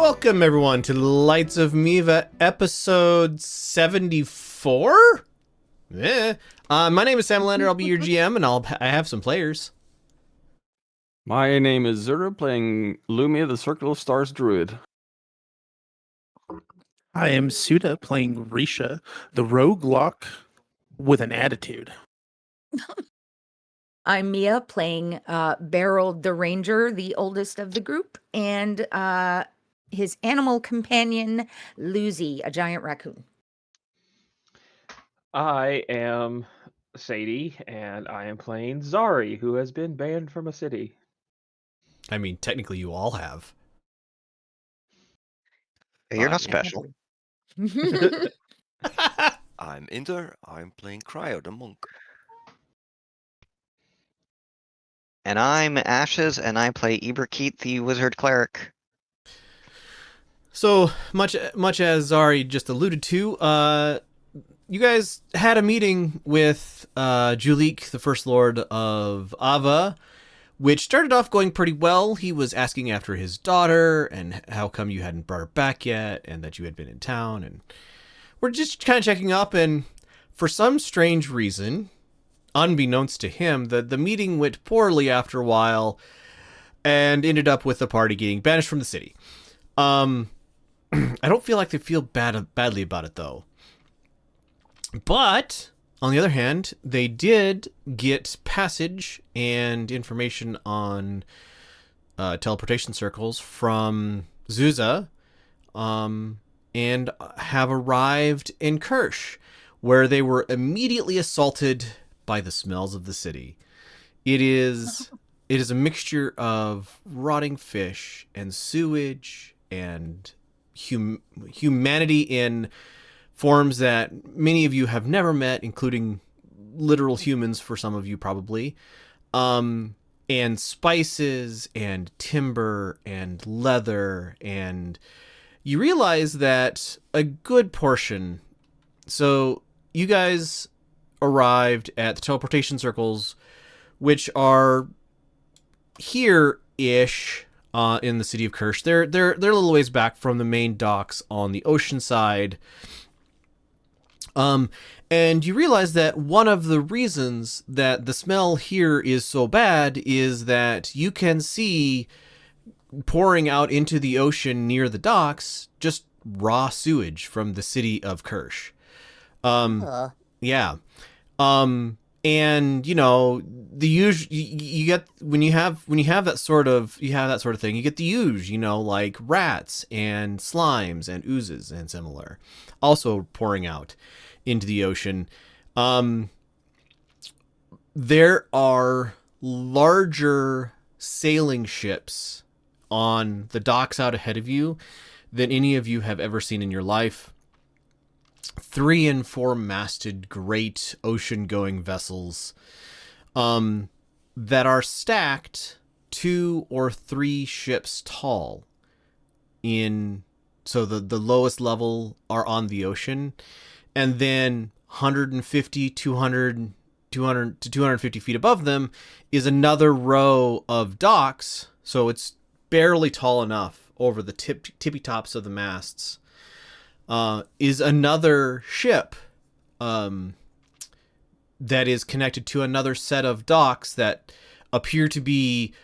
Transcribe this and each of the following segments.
Welcome, everyone, to Lights of Miiva, episode 74? My name is Sam Lander. I'll be your GM, and I have some players. My name is Zura, playing Lumia, the Circle of Stars Druid. I am Suda, playing Riisha, the rogue lock with an attitude. I'm Mia, playing Beraald the Ranger, the oldest of the group, and his animal companion, Lucy, a giant raccoon. I am Sadie, and I am playing Zari, who has been banned from a city. I mean, technically you all have. Hey, you're not special. I'm Inder. I'm playing Criior, the monk. And I'm Ashes, and I play Eberkeet, the wizard cleric. So, much as Zari just alluded to, you guys had a meeting with Julik, the First Lord of Ava, which started off going pretty well. He was asking after his daughter and how come you hadn't brought her back yet and that you had been in town. And we're just kind of checking up, and for some strange reason, unbeknownst to him, the meeting went poorly after a while and ended up with the party getting banished from the city. I don't feel like they feel badly about it, though. But, on the other hand, they did get passage and information on teleportation circles from Zuza, and have arrived in Kersh, where they were immediately assaulted by the smells of the city. It is a mixture of rotting fish and sewage and humanity in forms that many of you have never met, including literal humans for some of you probably, and spices and timber and leather, and you realize that a good portion, so you guys arrived at the teleportation circles, which are here-ish in the city of Kersh. They're a little ways back from the main docks on the ocean side. And you realize that one of the reasons that the smell here is so bad is that you can see pouring out into the ocean near the docks just raw sewage from the city of Kersh. Yeah. And you know, the usual, you get when you have that sort of thing, you get the usual, you know, like rats and slimes and oozes and similar also pouring out into the ocean. There are larger sailing ships on the docks out ahead of you than any of you have ever seen in your life. 3 and 4 masted great ocean-going vessels that are stacked 2 or 3 ships tall. So the lowest level are on the ocean, and then 150, 200 to 250 feet above them is another row of docks, so it's barely tall enough over the tippy tops of the masts. Is another ship that is connected to another set of docks that appear to be,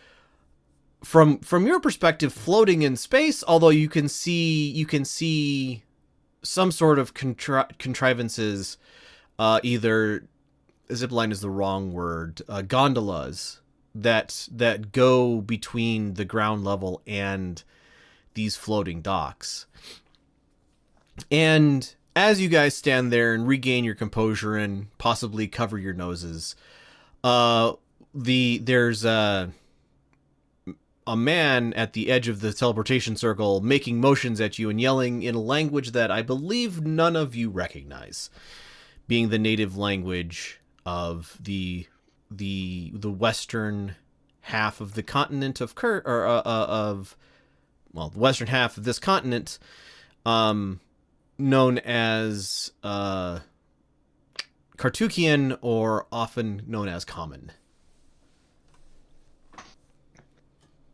from your perspective, floating in space, although you can see some sort of contrivances, either zipline is the wrong word, gondolas that go between the ground level and these floating docks. And as you guys stand there and regain your composure and possibly cover your noses, there's a man at the edge of the teleportation circle making motions at you and yelling in a language that I believe none of you recognize, being the native language of the western half of the continent of the western half of this continent, known as Kartukian, or often known as Common.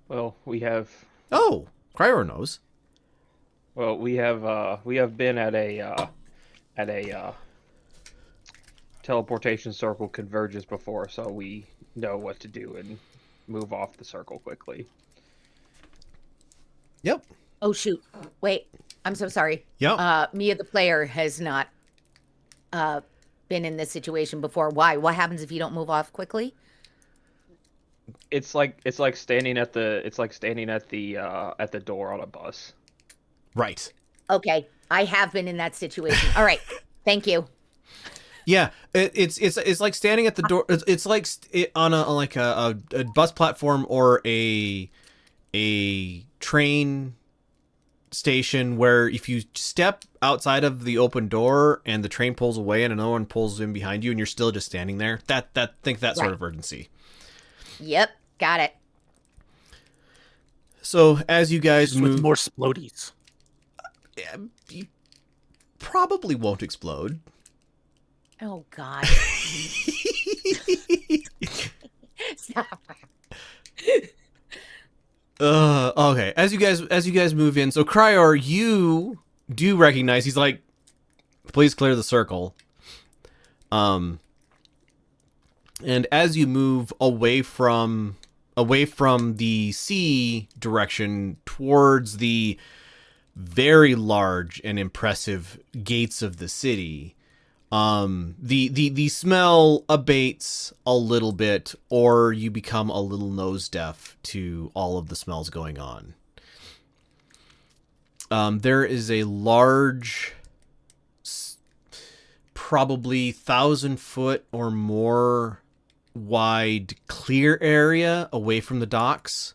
Well, we have... Oh, Criior knows. Well, we have been at a teleportation circle converges before, so we know what to do and move off the circle quickly. Yep. Oh shoot! Wait, I'm so sorry. Yep. Mia, the player, has not been in this situation before. Why? What happens if you don't move off quickly? It's like standing at the door on a bus. Right. Okay, I have been in that situation. All right, thank you. Yeah, it's like standing at the door. It's like on a bus platform or a train station where if you step outside of the open door and the train pulls away and another one pulls in behind you and you're still just standing there. That sort Right. of urgency. Yep, got it. So as you guys Just move, with more splodies. you probably won't explode. Oh God. Stop. Okay. As you guys move in, so Criior, you do recognize. He's like, please clear the circle. And as you move away from the sea direction towards the very large and impressive gates of the city, the smell abates a little bit, or you become a little nose deaf to all of the smells going on. There is a large, probably 1,000-foot or more wide clear area away from the docks,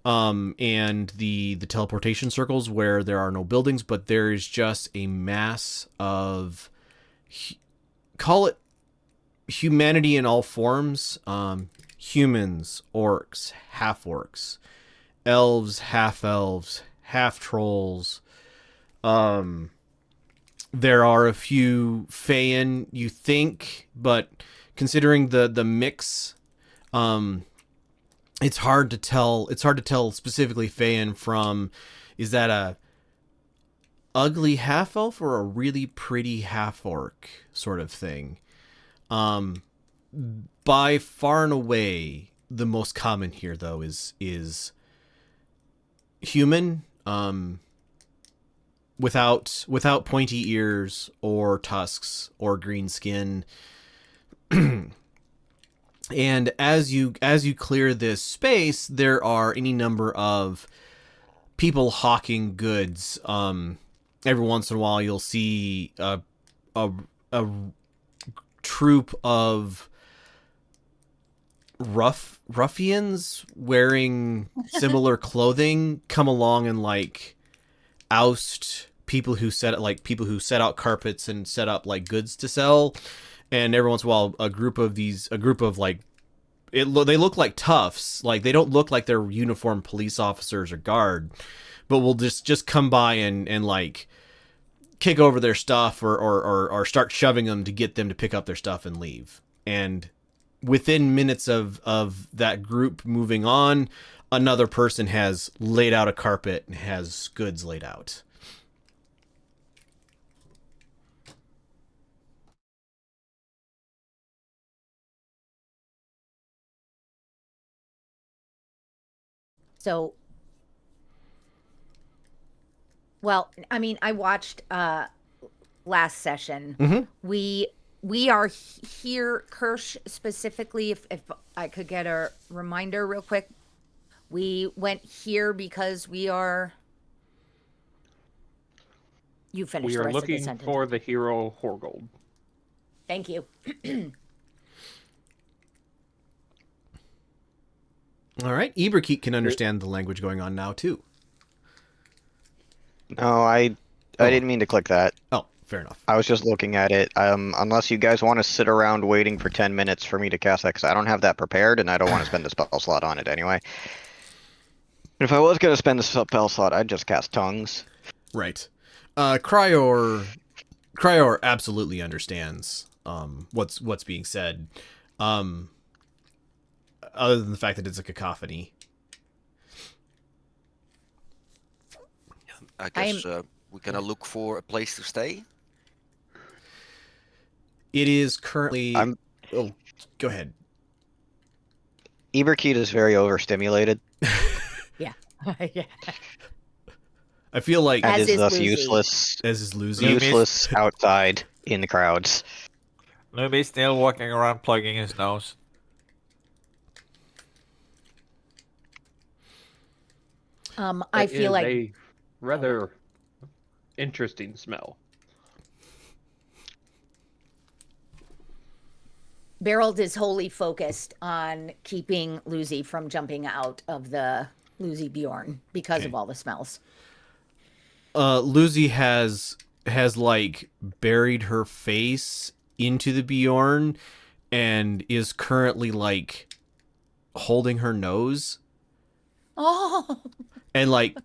and the teleportation circles where there are no buildings, but there is just a mass of, call it humanity in all forms, humans, orcs, half-orcs, elves, half-elves, half-trolls. There are a few Feyen, you think, but considering the mix, it's hard to tell. It's hard to tell specifically Feyen from, is that a ugly half elf or a really pretty half orc sort of thing. By far and away, the most common here though is human, without pointy ears or tusks or green skin. And as you clear this space, there are any number of people hawking goods. Every once in a while, you'll see a troop of ruffians wearing similar clothing come along and like oust people who set out carpets and set up like goods to sell. And every once in a while, a group of like, they look like toughs. Like, they don't look like they're uniformed police officers or guard, but will just come by and like kick over their stuff or start shoving them to get them to pick up their stuff and leave. And within minutes of that group moving on, another person has laid out a carpet and has goods laid out. So, well, I mean, I watched last session. Mhm. We are here, Kersh specifically. If I could get a reminder real quick, we went here because we are. You finish We the are rest of the looking sentence. for the hero Horgold. Thank you. All right, Iberkeet can understand the language going on now too. No, I didn't mean to click that. Oh, fair enough. I was just looking at it. Unless you guys want to sit around waiting for 10 minutes for me to cast that, because I don't have that prepared, and I don't want to spend the spell slot on it anyway. And if I was going to spend the spell slot, I'd just cast Tongues. Right. Criior absolutely understands what's being said. Other than the fact that it's a cacophony. I guess we're gonna look for a place to stay. It is currently. I'm- Oh, go ahead. Eberkeet is very overstimulated Yeah. I feel like and As is is thus Lucy. useless as is losing. useless outside in the crowds. Lumi's still walking around plugging his nose. I It feel is like a rather interesting smell. Beraald is wholly focused on keeping Lucy from jumping out of the Lucy Bjorn because of all the smells. Lucy has like buried her face into the Bjorn and is currently like holding her nose, Oh, and like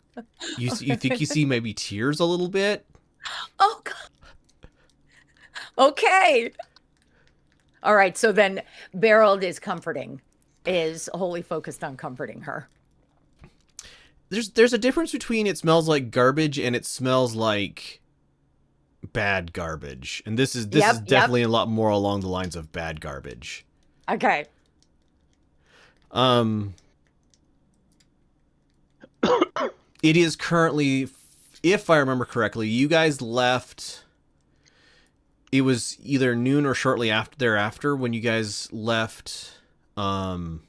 you think you see maybe tears a little bit. oh God. Okay. All right. So then Beraald is wholly focused on comforting her. There's a difference between it smells like garbage and it smells like bad garbage, and this is Yep. definitely a lot more along the lines of bad garbage. Okay. It is currently, if I remember correctly, you guys left. It was either noon or shortly after thereafter when you guys left Ava.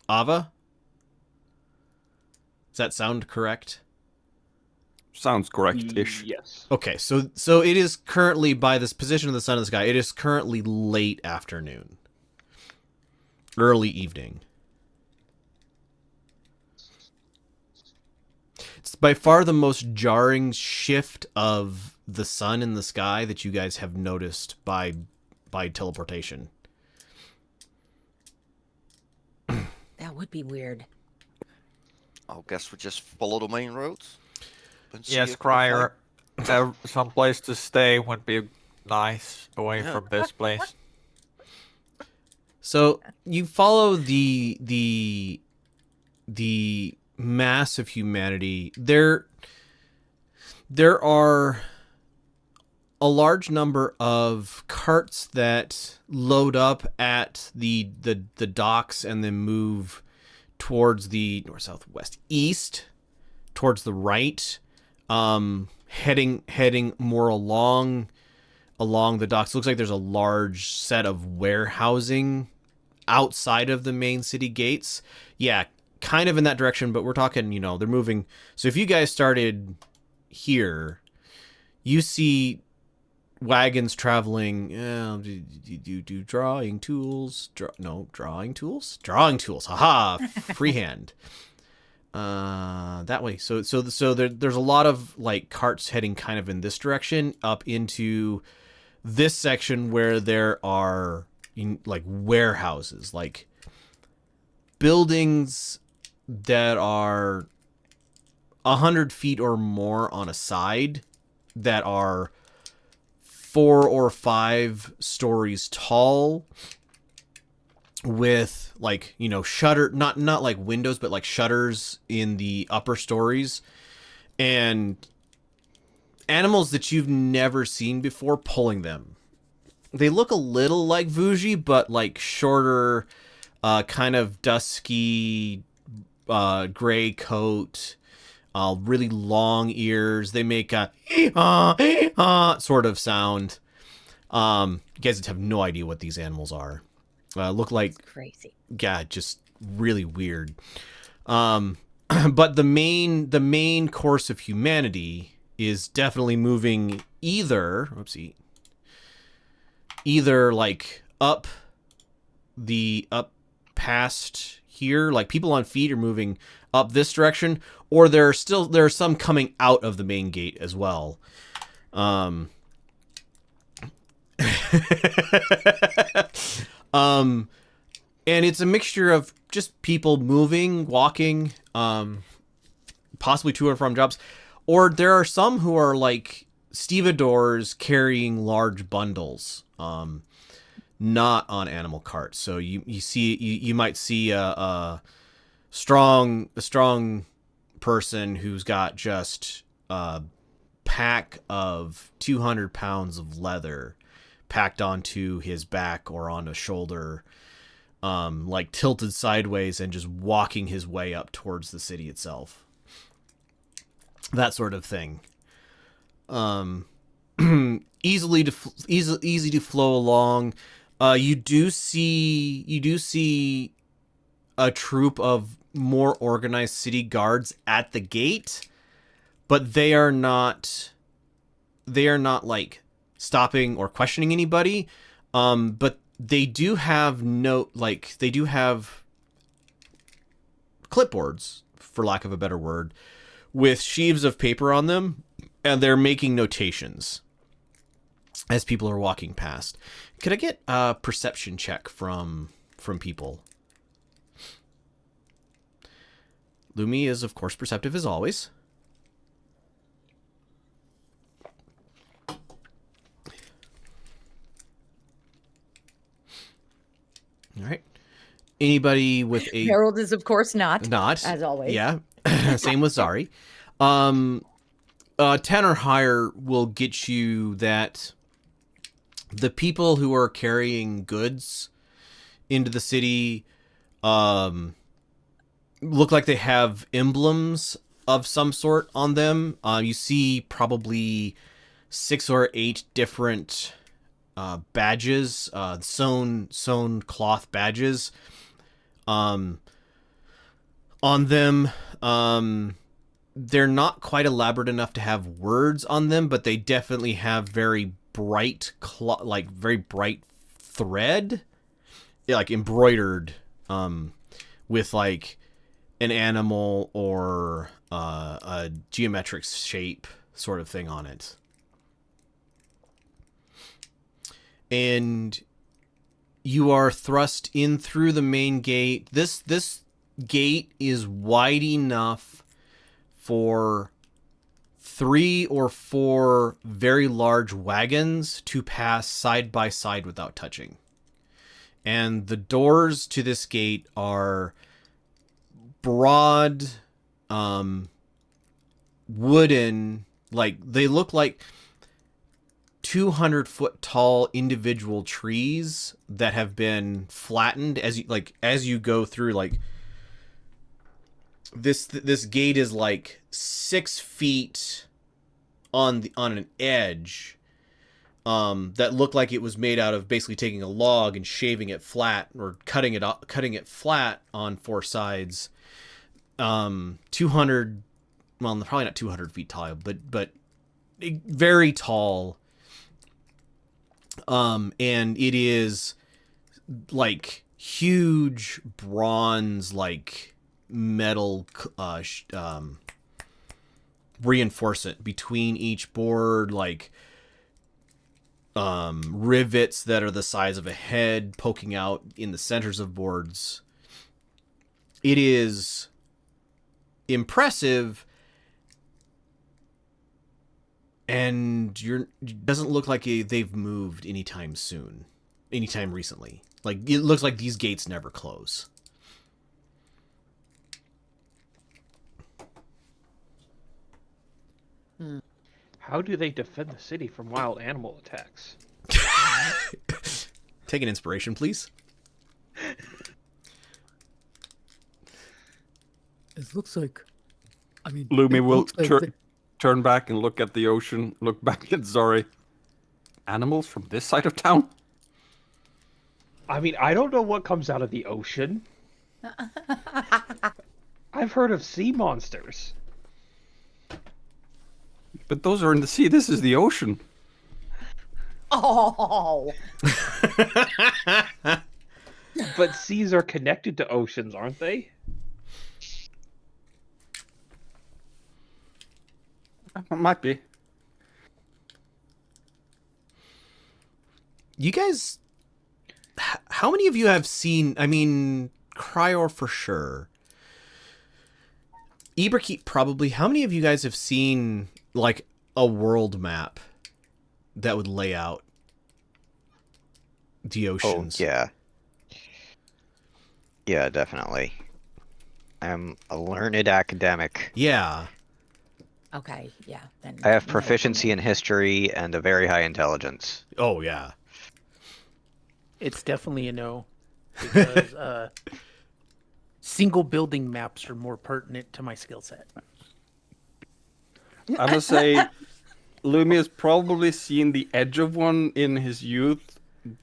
Does that sound correct? Sounds correct-ish. Yes. Okay, so it is currently, by this position of the sun in the sky, it is currently late afternoon. Early evening. It's by far the most jarring shift of the sun in the sky that you guys have noticed by teleportation. That would be weird. I guess we just follow the main roads. and see Yes, if we can Criior. Some place to stay would be nice away Yeah. from this place. So you follow the mass of humanity. There are a large number of carts that load up at the docks and then move towards the north, south, west, east, towards the right, heading more along the docks. Looks like there's a large set of warehousing outside of the main city gates. Yeah, kind of in that direction, but we're talking, they're moving. So if you guys started here, you see wagons traveling. Do drawing tools? Drawing tools. Haha, freehand. That way. So there's a lot of like carts heading kind of in this direction up into this section where there are like warehouses, like buildings that are 100 feet or more on a side that are 4 or 5 stories tall with like, shutter, not like windows, but like shutters in the upper stories, and animals that you've never seen before pulling them. They look a little like Vuji, but like shorter, kind of dusky, gray coat, really long ears. They make a sort of sound. You guys have no idea what these animals are. Look like, It's crazy. yeah, just really weird. But the main course of humanity is definitely moving either like up past here, like people on feet are moving up this direction, or there are some coming out of the main gate as well. And it's a mixture of just people moving, walking, possibly to and from jobs, or there are some who are like stevedores carrying large bundles, not on animal carts. So you might see a strong person who's got just a pack of 200 pounds of leather packed onto his back or on a shoulder, like tilted sideways and just walking his way up towards the city itself. That sort of thing. Easy to flow along. You do see a troop of more organized city guards at the gate, but they are not like stopping or questioning anybody. But they do have clipboards, for lack of a better word, with sheaves of paper on them, and they're making notations as people are walking past. Could I get a perception check from people? Lumi is, of course, perceptive as always. All right. Anybody with a... Beraald is, of course, not. As always. Yeah. Same with Zari. 10 or higher will get you that the people who are carrying goods into the city look like they have emblems of some sort on them. You see probably 6 or 8 different badges, sewn cloth badges on them. They're not quite elaborate enough to have words on them, but they definitely have very bright very bright thread, like embroidered with like an animal or a geometric shape sort of thing on it. And you are thrust in through the main gate. This gate is wide enough for 3 or 4 very large wagons to pass side by side without touching. And the doors to this gate are broad, wooden, like they look like 200-foot tall individual trees that have been flattened as you go through. Like this gate is like 6 feet on an edge that looked like it was made out of basically taking a log and shaving it flat, or cutting it flat on 4 sides. 200, well, probably not 200 feet tall, but very tall. And it is like huge bronze, like metal reinforcement between each board, like rivets that are the size of a head poking out in the centers of boards. It is impressive, and it doesn't look like they've moved anytime recently. Like, it looks like these gates never close. How do they defend the city from wild animal attacks? Take an inspiration, please. It looks like, I mean, Lumi it will looks like turn back and look at the ocean, look back at Zari. Animals from this side of town? I mean, I don't know what comes out of the ocean. I've heard of sea monsters. But those are in the sea. This is the ocean. Oh. But seas are connected to oceans, aren't they? Might be. You guys, how many of you have seen, I mean, Criior for sure. Eberkeep probably. How many of you guys have seen like a world map that would lay out the oceans? Oh, yeah. Yeah, definitely. I am a learned academic. Yeah. Okay, yeah. Then I have no for proficiency me. in history and a very high intelligence. Oh yeah. It's definitely a no because single building maps are more pertinent to my skill set. I must say, Lumi has probably seen the edge of one in his youth,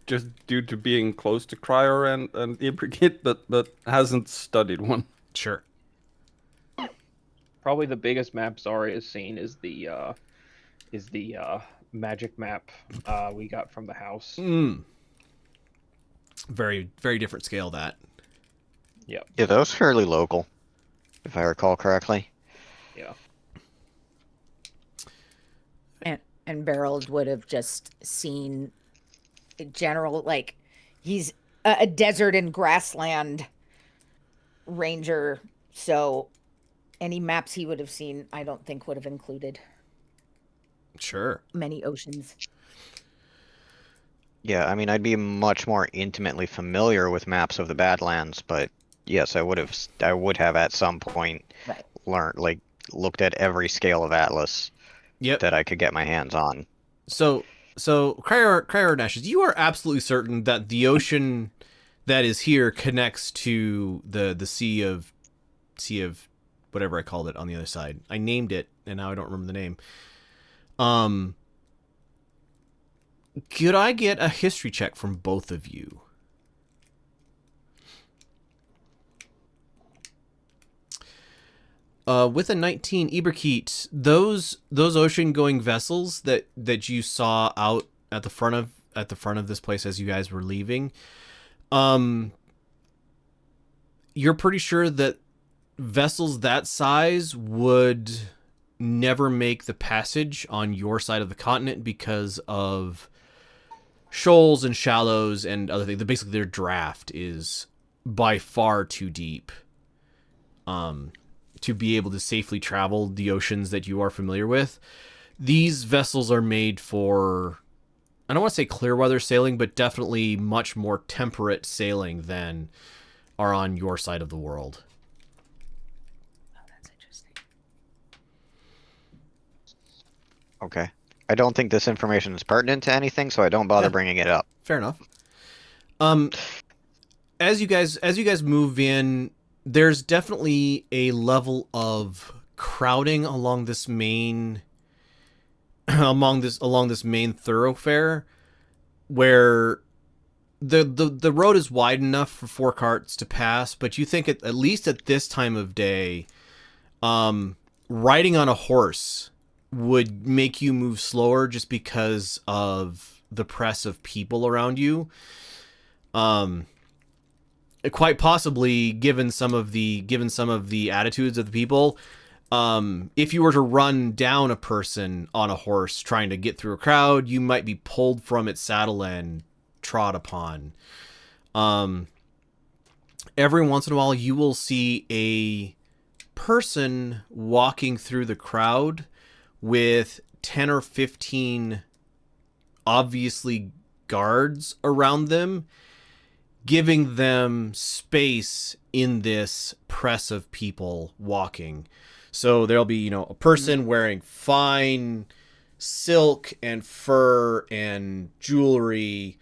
just due to being close to Criior and Ibrikit, but hasn't studied one. Sure. Probably the biggest map Zari has seen is the magic map we got from the house. Very, very different scale, that. Yep. Yeah, that was fairly local, if I recall correctly. Yeah. And Beraald would have just seen general, like, he's a desert and grassland ranger, so any maps he would have seen, I don't think would have included Sure. many oceans. Yeah, I mean, I'd be much more intimately familiar with maps of the Badlands, but yes, I would have at some point Right. looked at every scale of Atlas Yep. that I could get my hands on. So Criior Nashes, you are absolutely certain that the ocean that is here connects to the sea of whatever I called it on the other side. I named it, and now I don't remember the name. Could I get a history check from both of you? With a 19, Iberkeet, those ocean-going vessels that you saw out at the front of this place as you guys were leaving, you're pretty sure that vessels that size would never make the passage on your side of the continent because of shoals and shallows and other things. Basically, their draft is by far too deep to be able to safely travel the oceans that you are familiar with. These vessels are made for, I don't want to say clear weather sailing, but definitely much more temperate sailing than are on your side of the world. Oh, that's interesting. Okay. I don't think this information is pertinent to anything, so I don't bother Yeah. bringing it up. Fair enough. As you guys move in, there's definitely a level of crowding along this main along this main thoroughfare where the road is wide enough for 4 carts to pass, but you think at least at this time of day, riding on a horse would make you move slower just because of the press of people around you. Quite possibly, given some of the attitudes of the people, if you were to run down a person on a horse trying to get through a crowd, you might be pulled from its saddle and trod upon. Every once in a while, you will see a person walking through the crowd with 10 or 15 obviously guards around them, giving them space in this press of people walking. So there'll be, a person wearing fine silk and fur and jewelry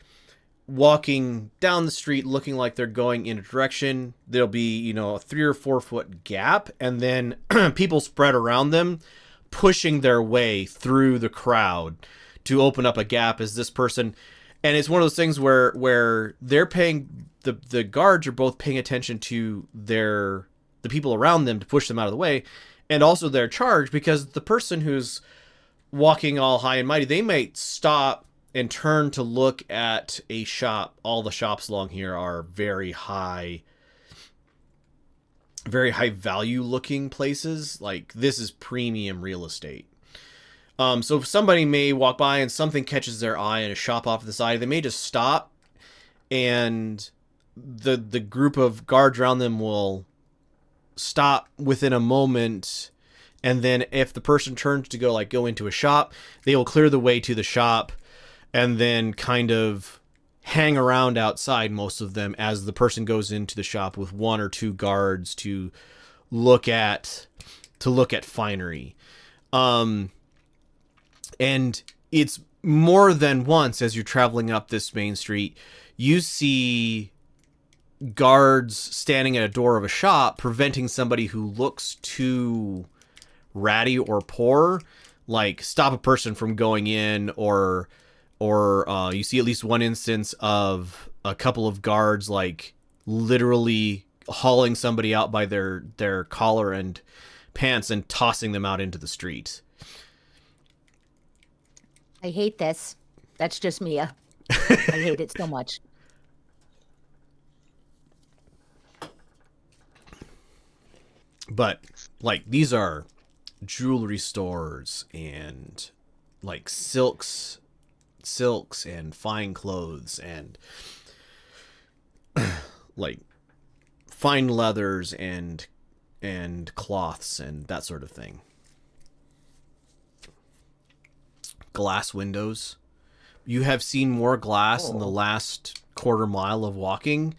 walking down the street looking like they're going in a direction. There'll be, a 3 or 4 foot gap, and then people spread around them, pushing their way through the crowd to open up a gap as this person. And it's one of those things where they're paying, the guards are both paying attention to the people around them to push them out of the way, and also their charge, because the person who's walking all high and mighty, they might stop and turn to look at a shop. All the shops along here are very high value looking places. Like, this is premium real estate. So if somebody may walk by and something catches their eye in a shop off to the side, they may just stop, and the group of guards around them will stop within a moment, and then if the person turns to go into a shop, they will clear the way to the shop and then kind of hang around outside, most of them, as the person goes into the shop with 1 or 2 guards to look at finery. And it's more than once as you're traveling up this main street, you see guards standing at a door of a shop preventing somebody who looks too ratty or poor, like stop a person from going in, or you see at least one instance of a couple of guards like literally hauling somebody out by their collar and pants and tossing them out into the street. I hate this. That's just Mia. I hate it so much. But like these are jewelry stores and like silks and fine clothes and like fine leathers and cloths and that sort of thing. Glass windows. You have seen more glass in the last quarter mile of walking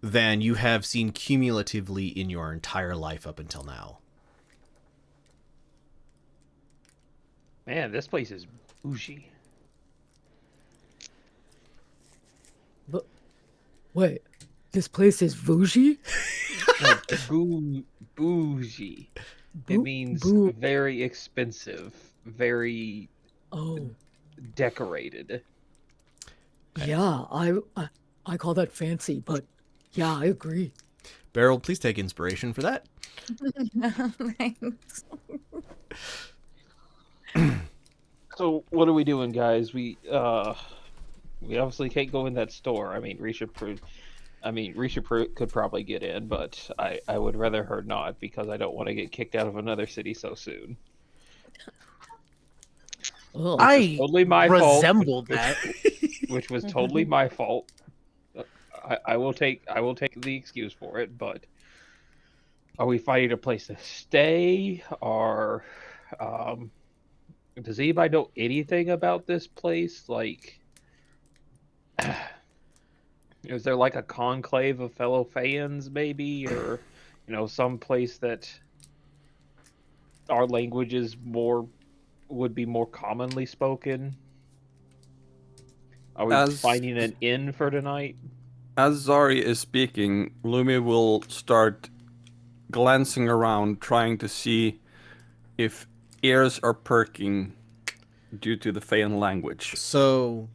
than you have seen cumulatively in your entire life up until now. Man, this place is bougie. But wait, this place is bougie? Bougie. It means very expensive, very decorated. Yeah, I call that fancy, but yeah, I agree. Beraald, please take inspiration for that. Thanks. So what are we doing, guys? We obviously can't go in that store. I mean, Riisha could probably get in, but I would rather her not because I don't want to get kicked out of another city so soon. Oh, I Totally my resembled fault, that. which was totally my fault. I will take the excuse for it, but are we finding a place to stay? Or does anybody know anything about this place? Like, is there like a conclave of fellow fans, maybe, or some place that our language is would be more commonly spoken? Are we finding an inn for tonight? As Zari is speaking, Lumi will start glancing around, trying to see if ears are perking due to the Feyan language. So,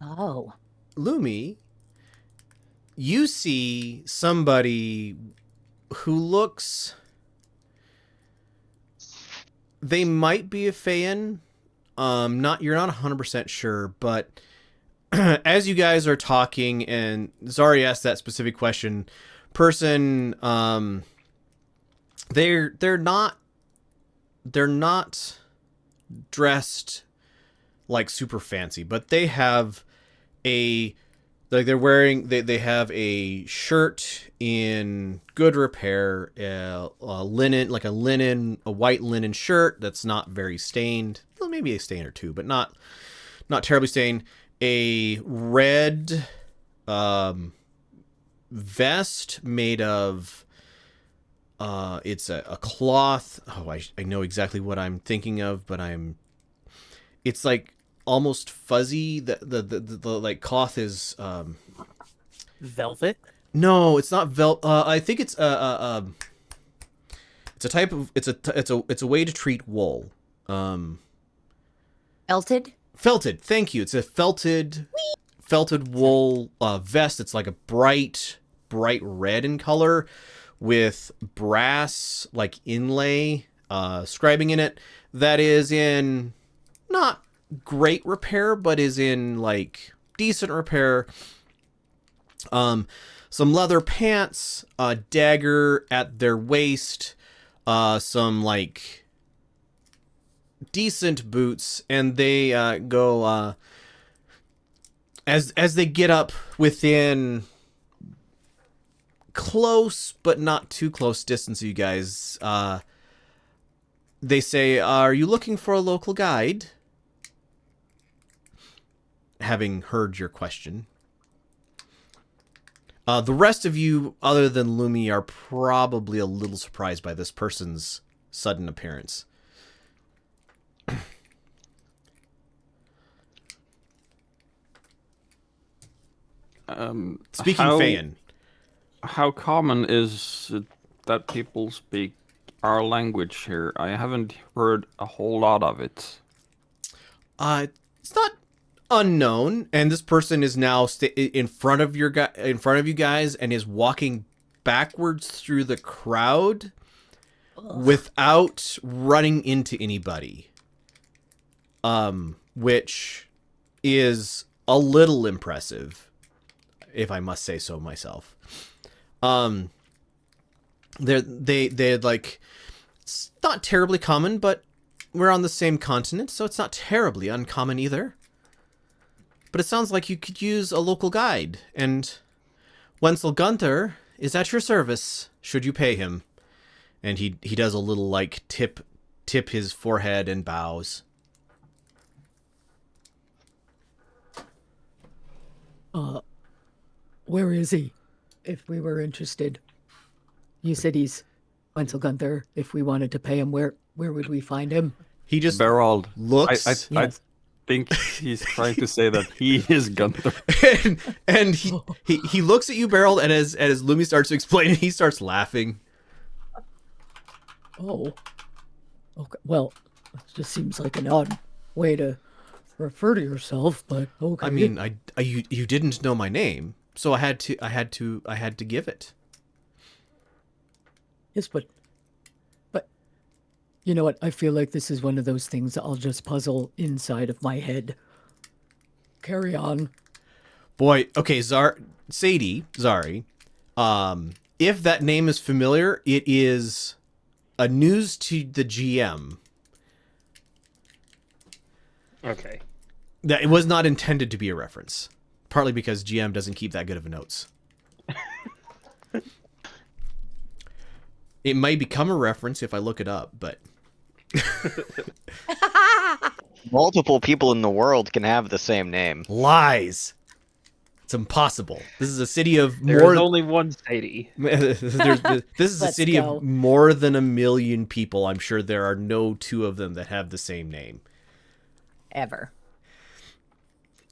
Lumi, you see somebody who looks... They might be a Feyan. You're not 100% sure, but as you guys are talking and Zari asked that specific question, person, they're not dressed like super fancy, but they have they have a shirt in good repair, a white linen shirt that's not very stained. Well, maybe a stain or two, but not terribly stained. A red vest made of it's a cloth. Oh, I know exactly what I'm thinking of, but it's like almost fuzzy. The like cloth is Velvet? no, it's not velvet. I think it's a type of it's a way to treat wool. Felted. Thank you. It's a felted wool vest. It's like a bright red in color with brass like inlay scribing in it that is in not great repair but is in like decent repair. Some leather pants, a dagger at their waist, some like decent boots, and they go as they get up within close but not too close distance of you guys. They say, "Are you looking for a local guide?" Having heard your question. The rest of you, other than Lumi, are probably a little surprised by this person's sudden appearance. Speaking Feyan. How common is it that people speak our language here? I haven't heard a whole lot of it. It's not unknown, and this person is now in front of you guys, and is walking backwards through the crowd without running into anybody. Which is a little impressive, if I must say so myself. They're like, it's not terribly common, but we're on the same continent, so it's not terribly uncommon either. But it sounds like you could use a local guide, and Wenzel Gunther is at your service, should you pay him. And he does a little, like, tip his forehead and bows. Where is he? If we were interested. You said he's Wenzel Gunther. If we wanted to pay him, where would we find him? He just Beraald looks... I think he's trying to say that he is Gunther. and he looks at you, Beraald, and as Lumi starts to explain it, he starts laughing. Oh. Okay. Well, it just seems like an odd way to refer to yourself, but okay. I mean, you didn't know my name, so I had to give it. Yes, but you know what? I feel like this is one of those things that I'll just puzzle inside of my head. Carry on. Boy, okay, Zari. If that name is familiar, it is a news to the GM. Okay. That it was not intended to be a reference. Partly because GM doesn't keep that good of notes. It may become a reference if I look it up, but... Multiple people in the world can have the same name. Lies. It's impossible. This is a city of There's only one Sadie. This is a city of more than 1 million people. I'm sure there are no two of them that have the same name. Ever.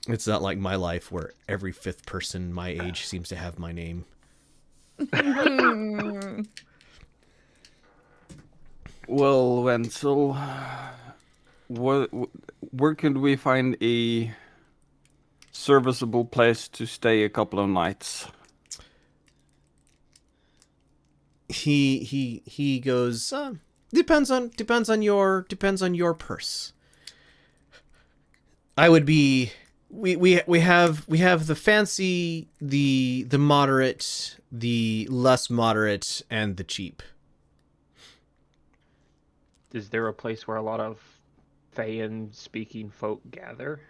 It's not like my life where every 5th person my age seems to have my name. Well, Wenzel, where could we find a serviceable place to stay a couple of nights? He goes, depends on your purse. I would be we have the fancy, the moderate, the less moderate, and the cheap. Is there a place where a lot of Feyan speaking folk gather?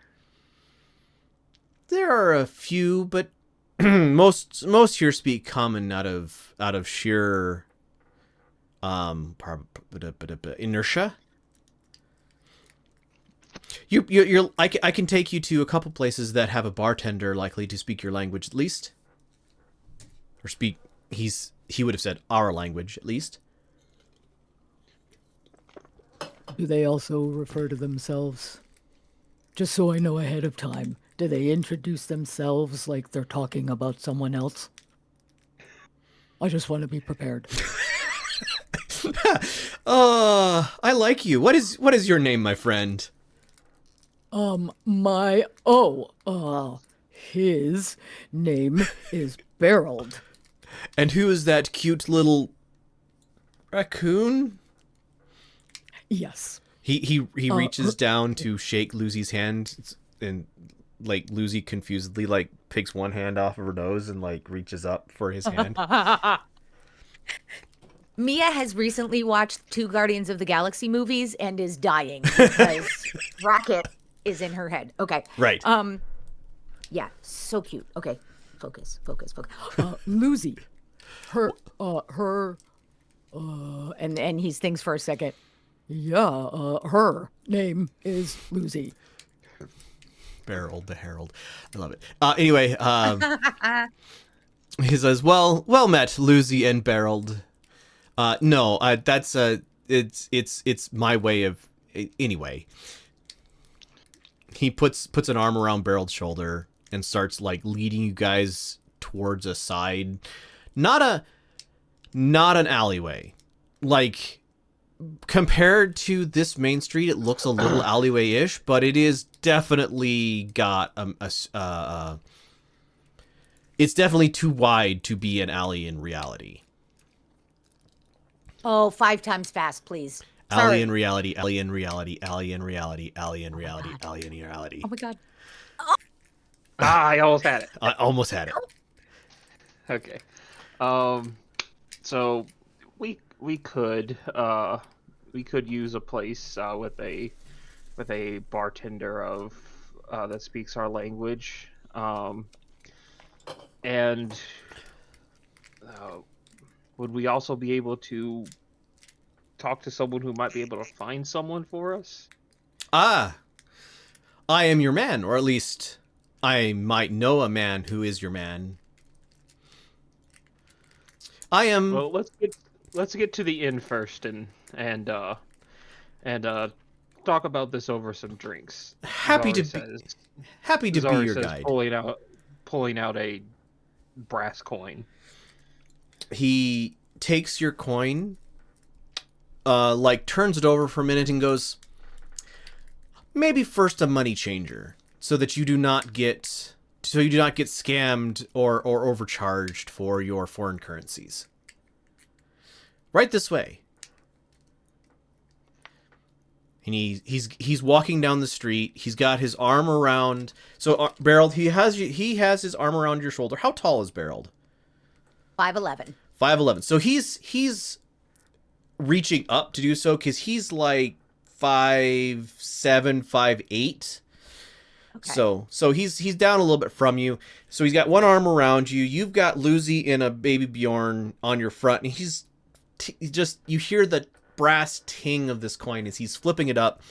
There are a few, but most here speak common out of sheer inertia. I can take you to a couple places that have a bartender likely to speak your language at least, or speak he would have said our language at least. Do they also refer to themselves? Just so I know ahead of time, do they introduce themselves like they're talking about someone else? I just want to be prepared. I like you. What is your name, my friend? His name is Beraald. And who is that cute little raccoon? Yes. He reaches down to shake Lucy's hand, and like Lucy confusedly like picks one hand off of her nose and like reaches up for his hand. Mia has recently watched 2 Guardians of the Galaxy movies and is dying because Rocket is in her head. Okay. Right. Yeah, so cute. Okay. Focus. Lucy. Her and he thinks for a second. Yeah, her name is Lucy. Beraald the Herald. I love it. Anyway, He says, "Well met, Lucy and Beraald. No, that's it's my way of anyway." He puts an arm around Beraald's shoulder and starts like leading you guys towards a side, not an alleyway. Like compared to this main street, it looks a little alleyway-ish, but it is definitely got it's definitely too wide to be an alley in reality. Oh, 5 times fast, please. Alley Sorry. in reality, alley in reality, alley in reality, alley in reality, alley in reality. Oh my god. I almost had it. I almost had it. Okay. So we could use a place with a bartender of that speaks our language, and would we also be able to talk to someone who might be able to find someone for us? Ah, I am your man, or at least I might know a man who is your man. I am. Well, let's get to the inn first and talk about this over some drinks. Happy to be your says, guide. Pulling out a brass coin. He takes your coin, like turns it over for a minute and goes, maybe first a money changer, so that you do not get scammed or overcharged for your foreign currencies. Right this way. And he's walking down the street. He's got his arm around. So Beraald, he has his arm around your shoulder. How tall is Beraald? 5'11". 5'11". So he's reaching up to do so because he's like 5'7", 5'8". Okay. So he's down a little bit from you. So he's got one arm around you. You've got Lucy and a baby Bjorn on your front, and he's just, you hear the brass ting of this coin as he's flipping it up,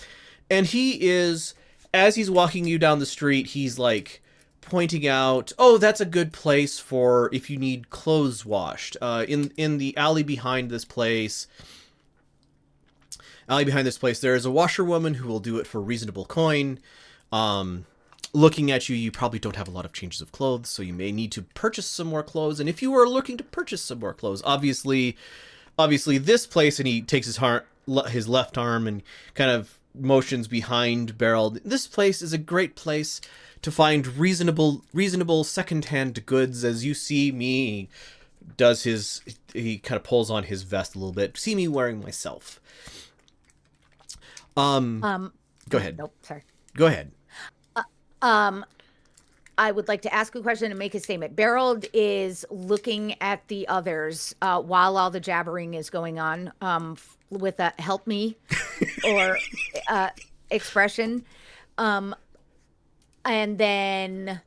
and he is, as he's walking you down the street, he's like pointing out, oh, that's a good place for if you need clothes washed. In the alley behind this place, there is a washerwoman who will do it for a reasonable coin. Looking at you, you probably don't have a lot of changes of clothes, so you may need to purchase some more clothes. And if you are looking to purchase some more clothes, obviously this place, and he takes his left arm and kind of motions behind Beraald. This place is a great place to find reasonable secondhand goods. As you see me, he kind of pulls on his vest a little bit. See me wearing myself. Go ahead. Nope, sorry. Go ahead. I would like to ask a question and make a statement. Beraald is looking at the others while all the jabbering is going on with a help me or expression. And then,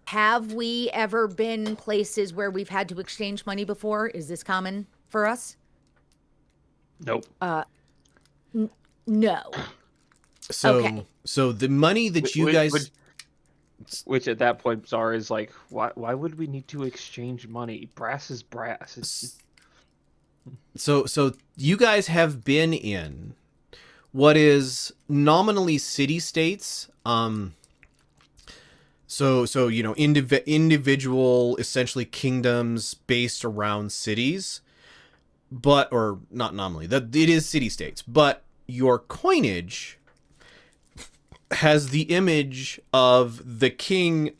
have we ever been places where we've had to exchange money before? Is this common for us? Nope. No. So, okay. So the money that you guys... Which at that point, Zara is like, why would we need to exchange money? Brass is brass. So you guys have been in what is nominally city-states. So you know, individual, essentially kingdoms based around cities, or not nominally. That it is city-states, but your coinage has the image of the king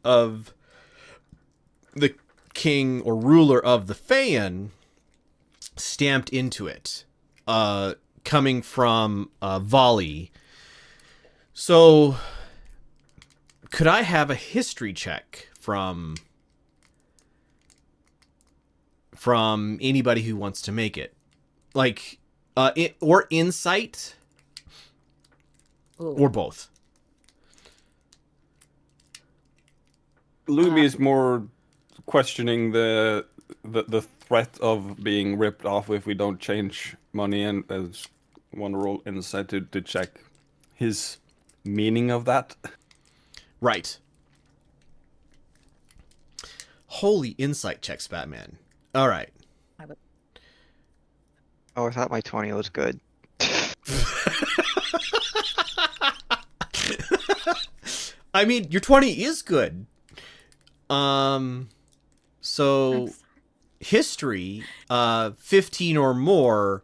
or ruler of the Feyan stamped into it, coming from Vali. So, could I have a history check from anybody who wants to make it, like, or insight, or both? Lumi is more questioning the threat of being ripped off if we don't change money, and as one roll insight to check his meaning of that. Right. Holy insight checks, Batman. All right. Oh, I thought my 20 was good. I mean, your 20 is good. So history, 15 or more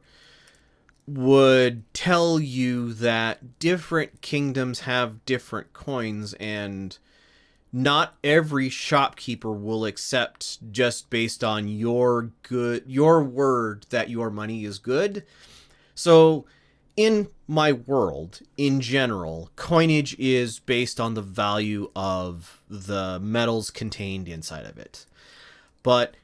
would tell you that different kingdoms have different coins, and not every shopkeeper will accept just based on your word that your money is good. So in my world, in general, coinage is based on the value of the metals contained inside of it. But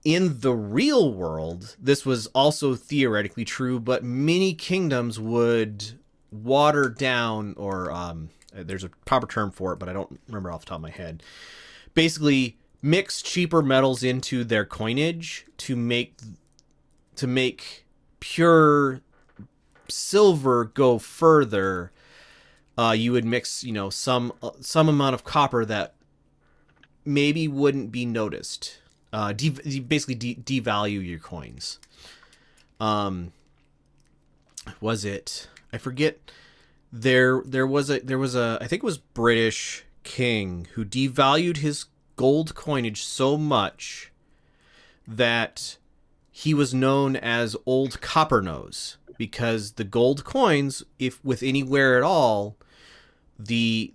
in the real world, this was also theoretically true, but many kingdoms would water down, or there's a proper term for it, but I don't remember off the top of my head. Basically, mix cheaper metals into their coinage to make pure silver go further. You would mix, some amount of copper that maybe wouldn't be noticed. Basically devalue your coins. Was it? I forget. There was a I think it was British king who devalued his gold coinage so much that he was known as Old Copper-Nose, because the gold coins, if with any wear at all, the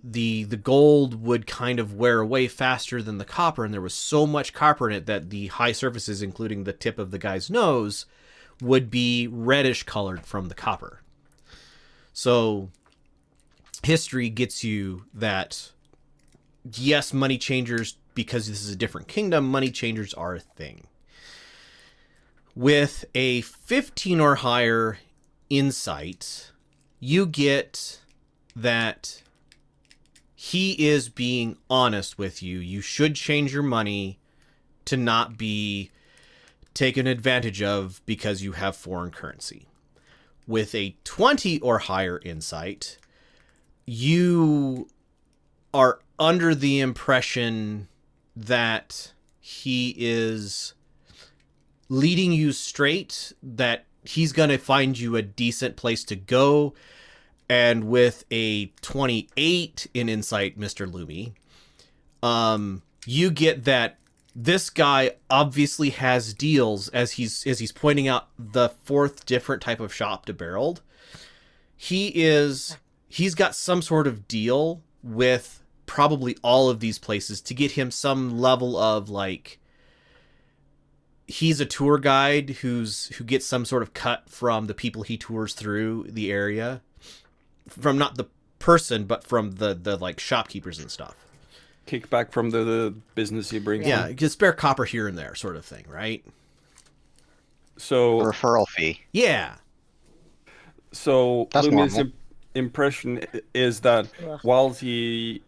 gold would kind of wear away faster than the copper, and there was so much copper in it that the high surfaces, including the tip of the guy's nose, would be reddish colored from the copper. So history gets you that, yes, money changers, because this is a different kingdom, money changers are a thing. With a 15 or higher insight, you get that he is being honest with you. You should change your money to not be taken advantage of because you have foreign currency. With a 20 or higher insight, you are under the impression that he is leading you straight, that he's going to find you a decent place to go. And with a 28 in insight, Mr. Lumi, you get that this guy obviously has deals, as he's pointing out the fourth different type of shop to Beraald. He's got some sort of deal with probably all of these places to get him some level of, like, he's a tour guide who gets some sort of cut from the people he tours through the area. From not the person, but from the like shopkeepers and stuff. Kickback from the business he brings. Yeah, in. you can spare copper here and there, sort of thing, right? So Referral fee. Yeah. So That's Lumi's normal. impression is that while he's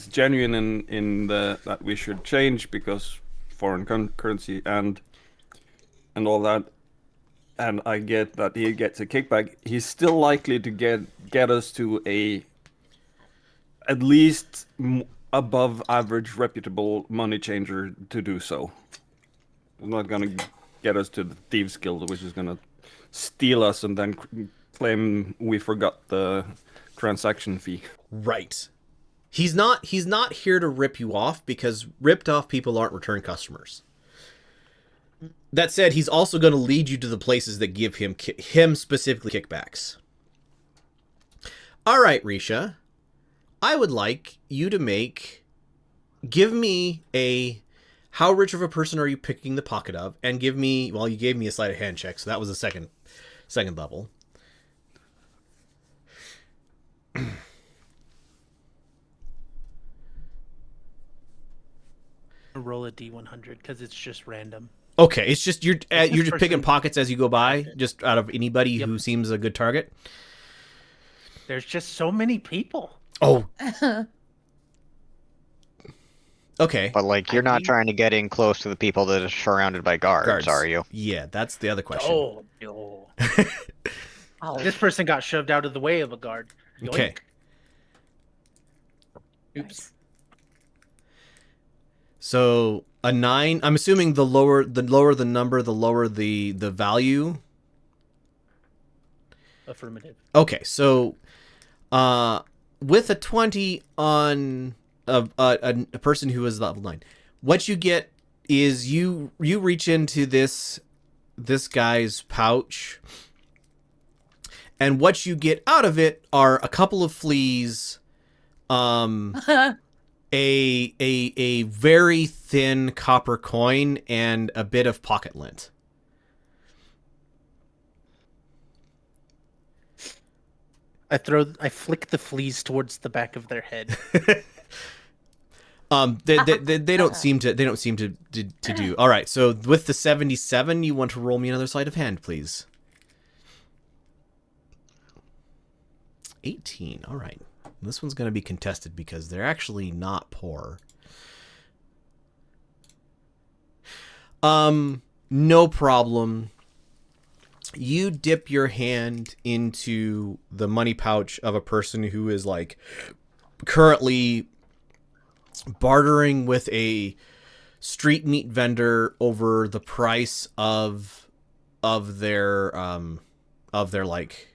genuine in that we should change because foreign currency and all that, and I get that he gets a kickback, he's still likely to get us to a at least above average reputable money changer to do so. He's not gonna get us to the Thieves Guild, which is gonna steal us and then claim we forgot the transaction fee. Right. He's not here to rip you off, because ripped off people aren't return customers. That said, he's also going to lead you to the places that give him specifically kickbacks. All right, Riisha. I would like you to give me a, how rich of a person are you picking the pocket of, and give me, well, you gave me a sleight of hand check, so that was a second level. Roll a D100 because it's just random. Okay, it's just you're just picking person- pockets as you go by, just out of anybody who seems a good target. There's just so many people. Oh. Okay. But like, you're not trying to get in close to the people that are surrounded by guards, are you? Yeah, that's the other question. Oh, no. This person got shoved out of the way of a guard. Yoink. Okay. Oops. So a 9. I'm assuming the lower the number, the lower the value. Affirmative. Okay, so with a 20 on a person who is level 9, what you get is you reach into this guy's pouch, and what you get out of it are a couple of fleas, a very thin copper coin, and a bit of pocket lint. I flick the fleas towards the back of their head. They don't seem to do. All right, so with the 77, you want to roll me another sleight of hand, please. 18. All right. This one's going to be contested because they're actually not poor. No problem. You dip your hand into the money pouch of a person who is like currently bartering with a street meat vendor over the price of their like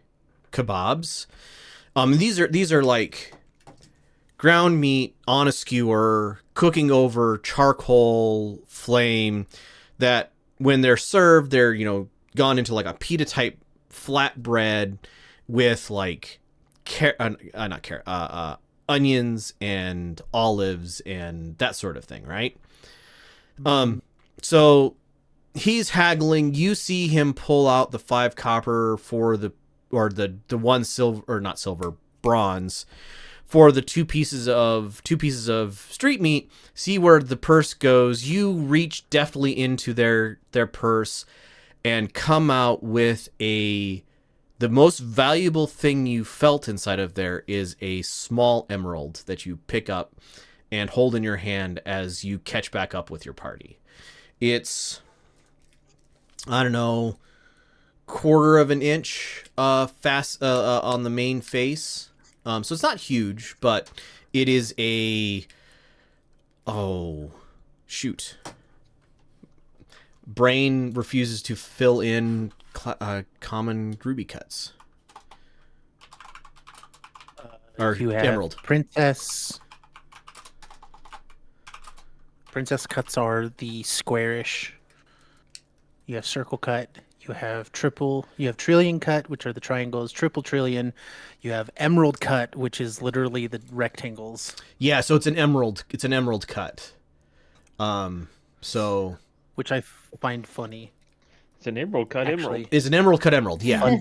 kebabs. These are like ground meat on a skewer, cooking over charcoal flame, that when they're served, they're, gone into like a pita type flatbread with like onions and olives and that sort of thing, right? So he's haggling. You see him pull out the 5 copper for the 1 silver, or not silver, bronze, for the two pieces of street meat. See where the purse goes. You reach deftly into their purse and come out with the most valuable thing you felt inside of there is a small emerald that you pick up and hold in your hand as you catch back up with your party. It's, I don't know, 1/4 of an inch fast on the main face. So it's not huge, but it is brain refuses to fill in common ruby cuts. Or You have emerald. Princess cuts are the squarish. You have circle cut. You have trillion cut, which are the triangles, triple trillion. You have emerald cut, which is literally the rectangles. Yeah, so it's an emerald cut. So Which I find funny. It's an emerald cut emerald. is an emerald cut emerald, yeah.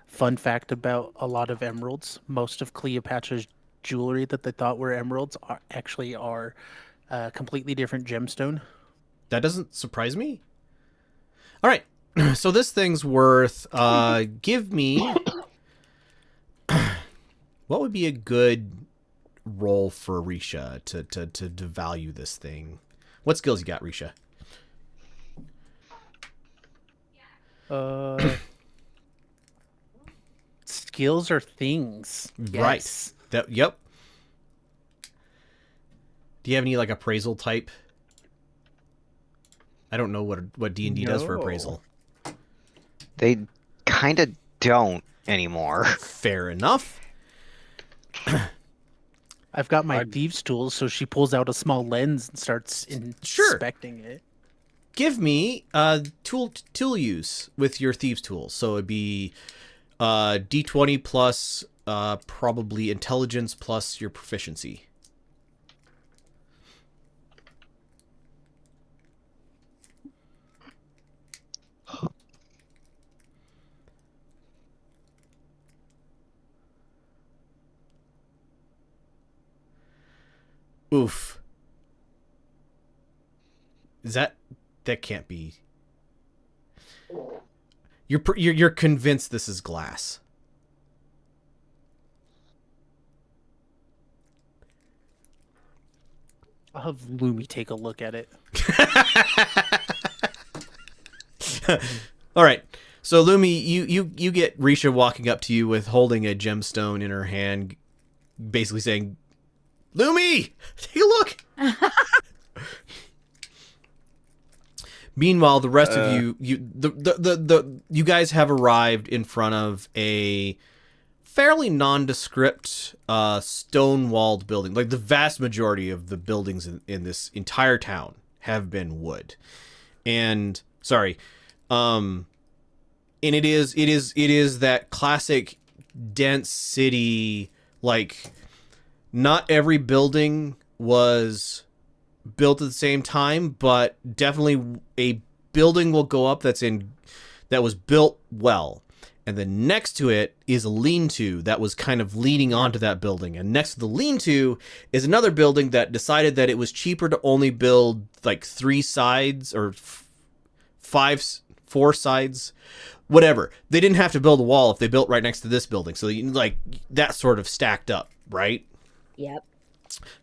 Fun fact about a lot of emeralds: most of Cleopatra's jewelry that they thought were emeralds are a completely different gemstone. That doesn't surprise me. All right. So this thing's worth give me what would be a good roll for Riisha to value this thing? What skills you got, Riisha? Skills are things. Right. Yes. Yep. Do you have any like appraisal type? I don't know what D&D does for appraisal. They kind of don't anymore. Fair enough. I've got my thieves tools, so she pulls out a small lens and starts inspecting it. Give me tool use with your thieves tools. So it'd be D20 plus probably intelligence plus your proficiency. Oof. That can't be. You're convinced this is glass. I'll have Lumi take a look at it. All right. So Lumi, you get Riisha walking up to you with holding a gemstone in her hand, basically saying, "Lumi, take a look." Meanwhile, the rest of you guys have arrived in front of a fairly nondescript stone-walled building. Like the vast majority of the buildings in this entire town have been wood. And and it is that classic dense city, like not every building was built at the same time, but definitely a building will go up that was built well. And then next to it is a lean-to that was kind of leaning onto that building. And next to the lean-to is another building that decided that it was cheaper to only build like 3 sides or 4 sides, whatever. They didn't have to build a wall if they built right next to this building. So like that sort of stacked up, right? Yep.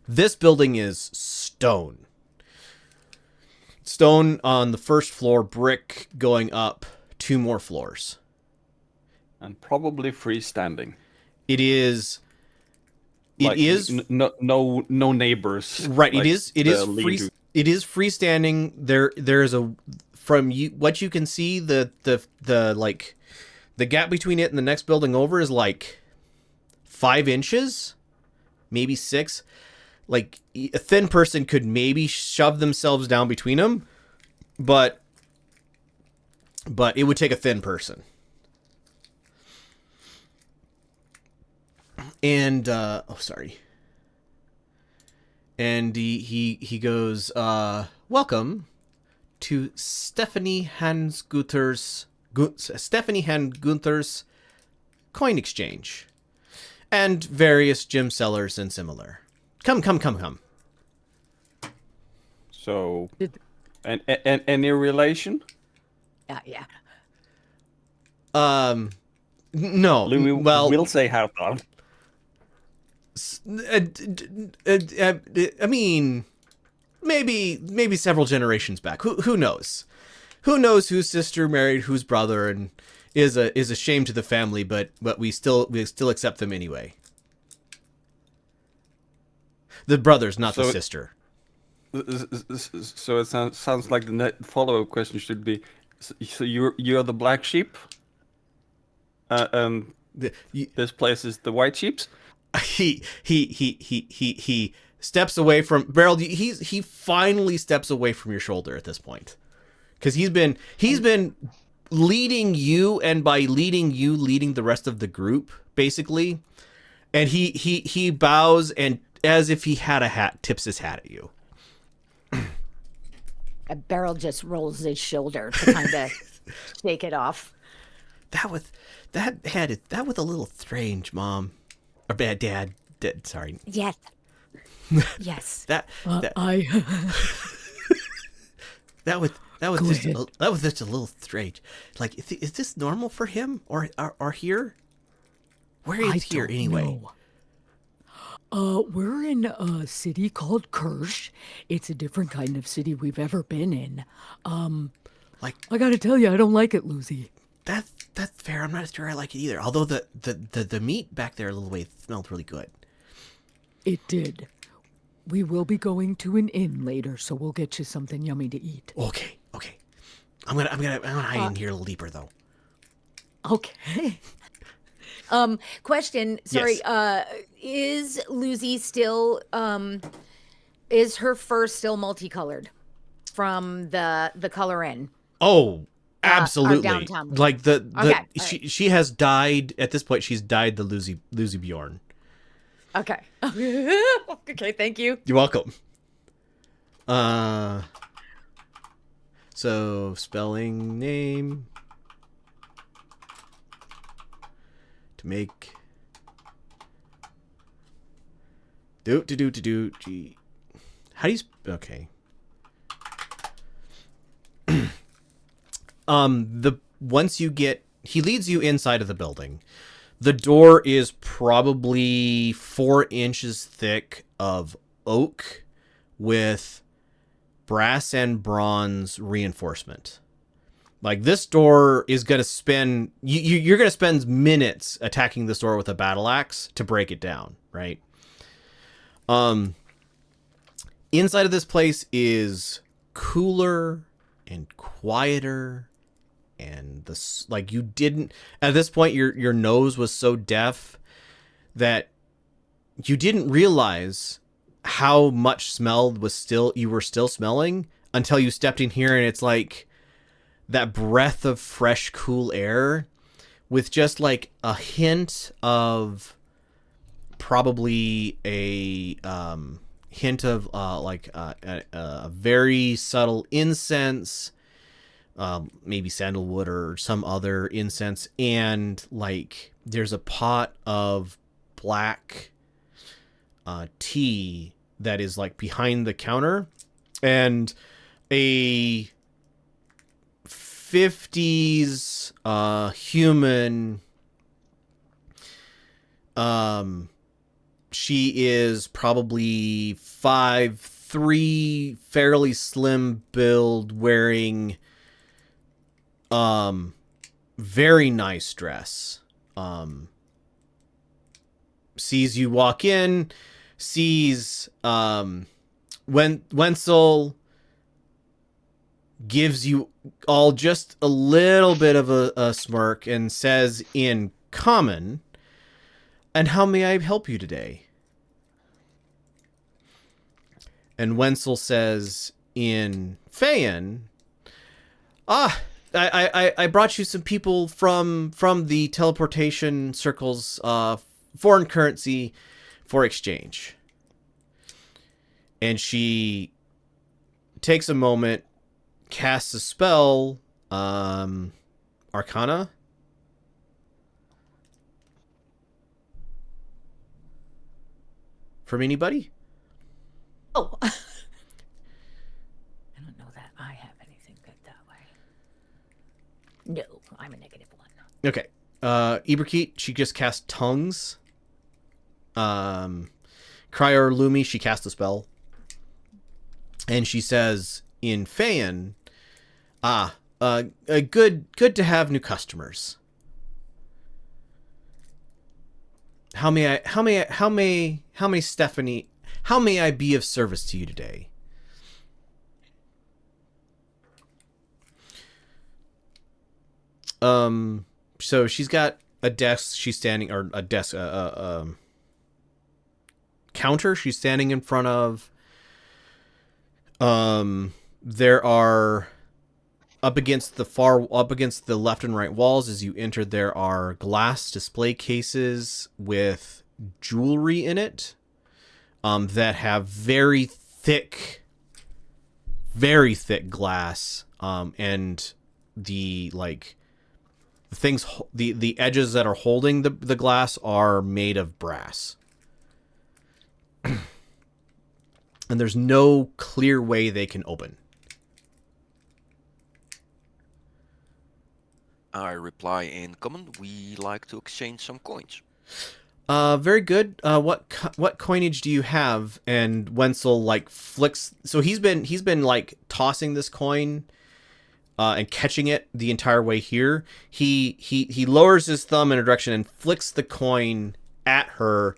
This building is stone. Stone on the first floor, brick going up 2 more floors. And probably freestanding. It is. No neighbors. Right. Like It is freestanding. There is a, from what you can see, the like the gap between it and the next building over is like 5 inches, maybe 6. Like a thin person could maybe shove themselves down between them, but it would take a thin person. And and he goes, welcome to Stephanie Gunther's coin exchange and various gem sellers and similar. Come. So, and any relation? Yeah. No. Louis, well, we'll say how long. I mean, maybe several generations back. Who knows? Who knows whose sister married whose brother and is a shame to the family, but we still accept them anyway. The brother's not the sister. So it sounds like the follow-up question should be: so you're the black sheep, this place is the white sheep's. He steps away from Beraald. He finally steps away from your shoulder at this point, because he's been leading you, and by leading you, leading the rest of the group basically. And he bows and, as if he had a hat, tips his hat at you. Beraald just rolls his shoulder to kind of shake it off. That was a little strange, Mom. Or bad Dad. Sorry. Yes. Yes. That was just a little strange. Like, is this normal for him or here? Where is here anyway? We're in a city called Kersh. It's a different kind of city we've ever been in. Like, I gotta tell you, I don't like it, Lucy. That's fair. I'm not sure I like it either. Although the meat back there a little way smelled really good. It did. We will be going to an inn later, so we'll get you something yummy to eat. Okay. I'm gonna hide in here a little deeper though. Okay. Question. Sorry. Yes. Is Lucy still? Is her fur still multicolored from the color in? Oh, absolutely. Downtown. Like Okay, she has dyed at this point. She's dyed the Lucy Bjorn. Okay. Okay. Thank you. You're welcome. So spelling name to make do G. How do you okay? Once you get, he leads you inside of the building. The door is probably 4 inches thick of oak with brass and bronze reinforcement. Like, this door is going to spend, you're going to spend minutes attacking this door with a battle axe to break it down, right? Inside of this place is cooler and quieter, and like you didn't at this point your nose was so deaf that you didn't realize how much you were still smelling until you stepped in here, and it's like that breath of fresh, cool air with just like a hint of probably a hint of a very subtle incense, maybe sandalwood or some other incense, and like there's a pot of black tea that is like behind the counter, and a 50s human. She is probably 5'3", fairly slim build, wearing very nice dress. Sees you walk in, sees Wenzel, gives you all just a little bit of a smirk and says in common, "And how may I help you today?" And Wenzel says in Feyan, I brought you some people from the teleportation circles, foreign currency for exchange. And she takes a moment, casts a spell, Arcana. From anybody? Oh. I don't know that I have anything good that way. No, I'm a -1. Okay. Iberkeet, she just cast Tongues. Criior Lumi, she cast a spell. And she says in Feyan, good to have new customers. How may I be of service to you today? So she's got a desk she's standing, or a desk, counter she's standing in front of. There are up against the left and right walls as you enter, there are glass display cases with jewelry in it, that have very thick glass, and the edges that are holding the glass are made of brass. And there's no clear way they can open. I reply in common, we like to exchange some coins. Very good. What coinage do you have? And Wenzel flicks. So he's been like tossing this coin, and catching it the entire way here. He lowers his thumb in a direction and flicks the coin at her.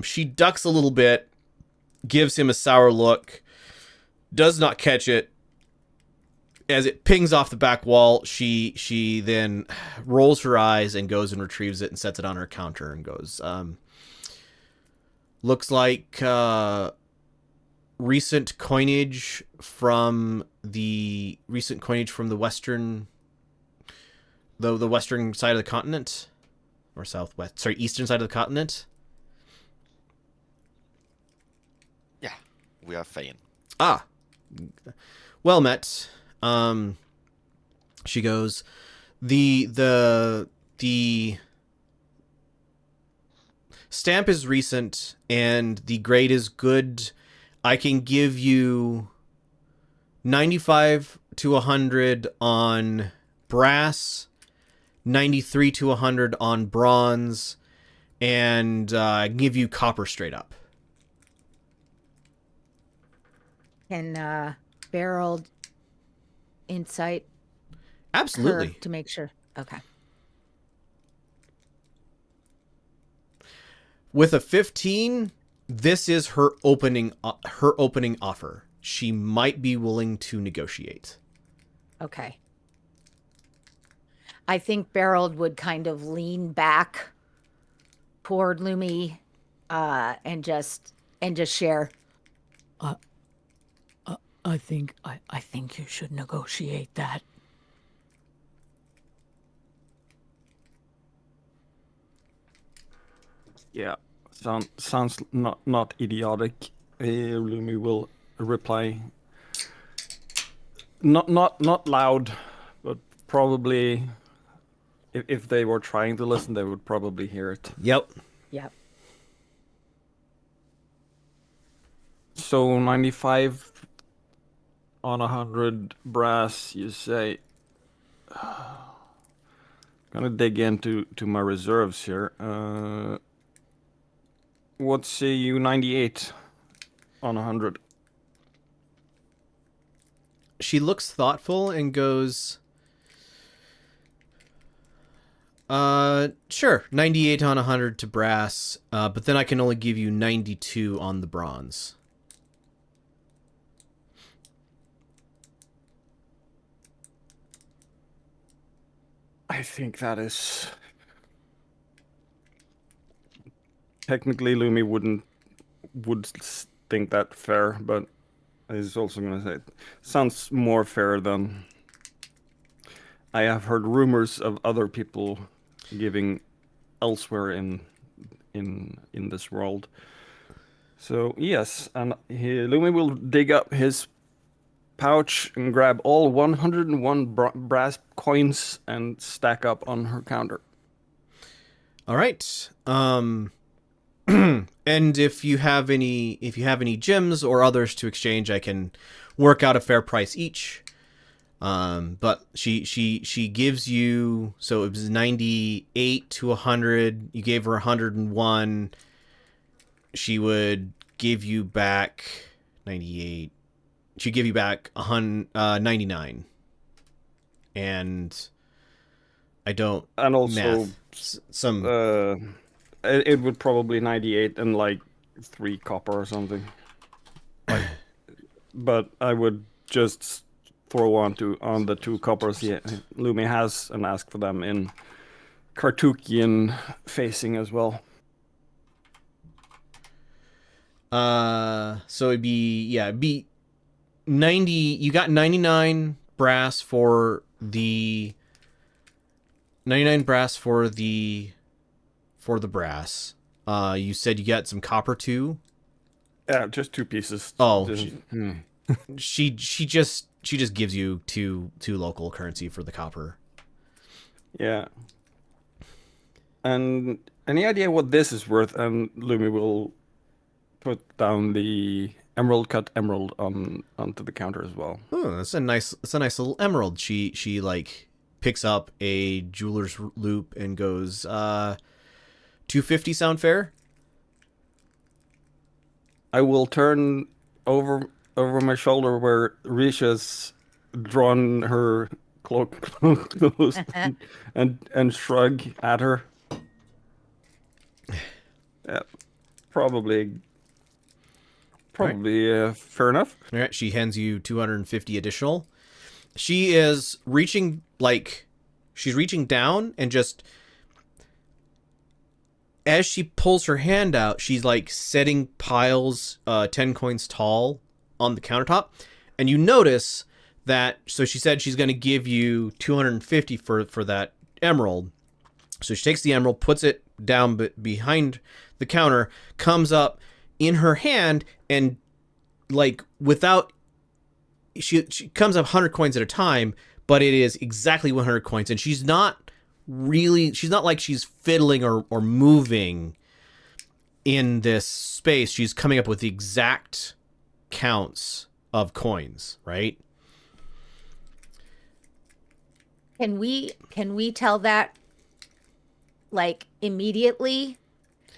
She ducks a little bit, gives him a sour look, does not catch it. As it pings off the back wall, she then rolls her eyes and goes and retrieves it and sets it on her counter and goes, looks like recent coinage from the western, the western side of the continent, or eastern side of the continent. Yeah, we are Feyan. Well met. She goes, the stamp is recent and the grade is good. I can give you 95 to 100 on brass, 93 to 100 on bronze, and I can give you copper straight up. Can Beraald insight Absolutely. her to make sure? Okay. With a 15, this is her opening offer. She might be willing to negotiate. Okay. I think Beraald would kind of lean back toward Lumi, and just share. I think you should negotiate that. Yeah, sounds not idiotic. Lumi will reply. Not loud, but probably if they were trying to listen, they would probably hear it. Yep. Yep. So 95 on 100 brass, you say. Gonna dig into my reserves here. What say you 98 on 100? She looks thoughtful and goes, sure, 98 on 100 to brass, but then I can only give you 92 on the bronze. I think that is... Technically, Lumi would think that fair, but he's also gonna say it sounds more fair than... I have heard rumors of other people giving elsewhere in this world. So yes, and Lumi will dig up his pouch and grab all 101 brass coins and stack up on her counter. All right. And if you have any gems or others to exchange, I can work out a fair price each. But she gives you, so it was 98 to 100. You gave her 101. She would give you back 98. She'd give you back 99. And I don't. And also math. Some. It would probably 98 and like 3 copper or something. But I would just throw on the 2 coppers Lumi has and ask for them in Kartukian facing as well. So it'd be 90. You got 99 brass for the 99 brass for the brass. You said you got some copper too. Yeah, just 2 pieces. Oh, she just gives you two local currency for the copper. Yeah. And any idea what this is worth? And Lumi will put down the cut emerald onto the counter as well. Oh, that's a nice little emerald. She like picks up a jeweler's loop and goes, 250 sound fair? I will turn over my shoulder where Riisha's drawn her cloak close and shrug at her. Yeah, probably fair enough. All right, she hands you 250 additional. She is reaching, she's reaching down and just, as she pulls her hand out, she's like setting piles 10 coins tall on the countertop. And you notice that, so she said she's going to give you 250 for that emerald. So she takes the emerald, puts it down behind the counter, comes up in her hand, and without, she comes up 100 coins at a time, but it is exactly 100 coins. And she's not like she's fiddling or moving in this space. She's coming up with the exact counts of coins, right? Can we tell that immediately?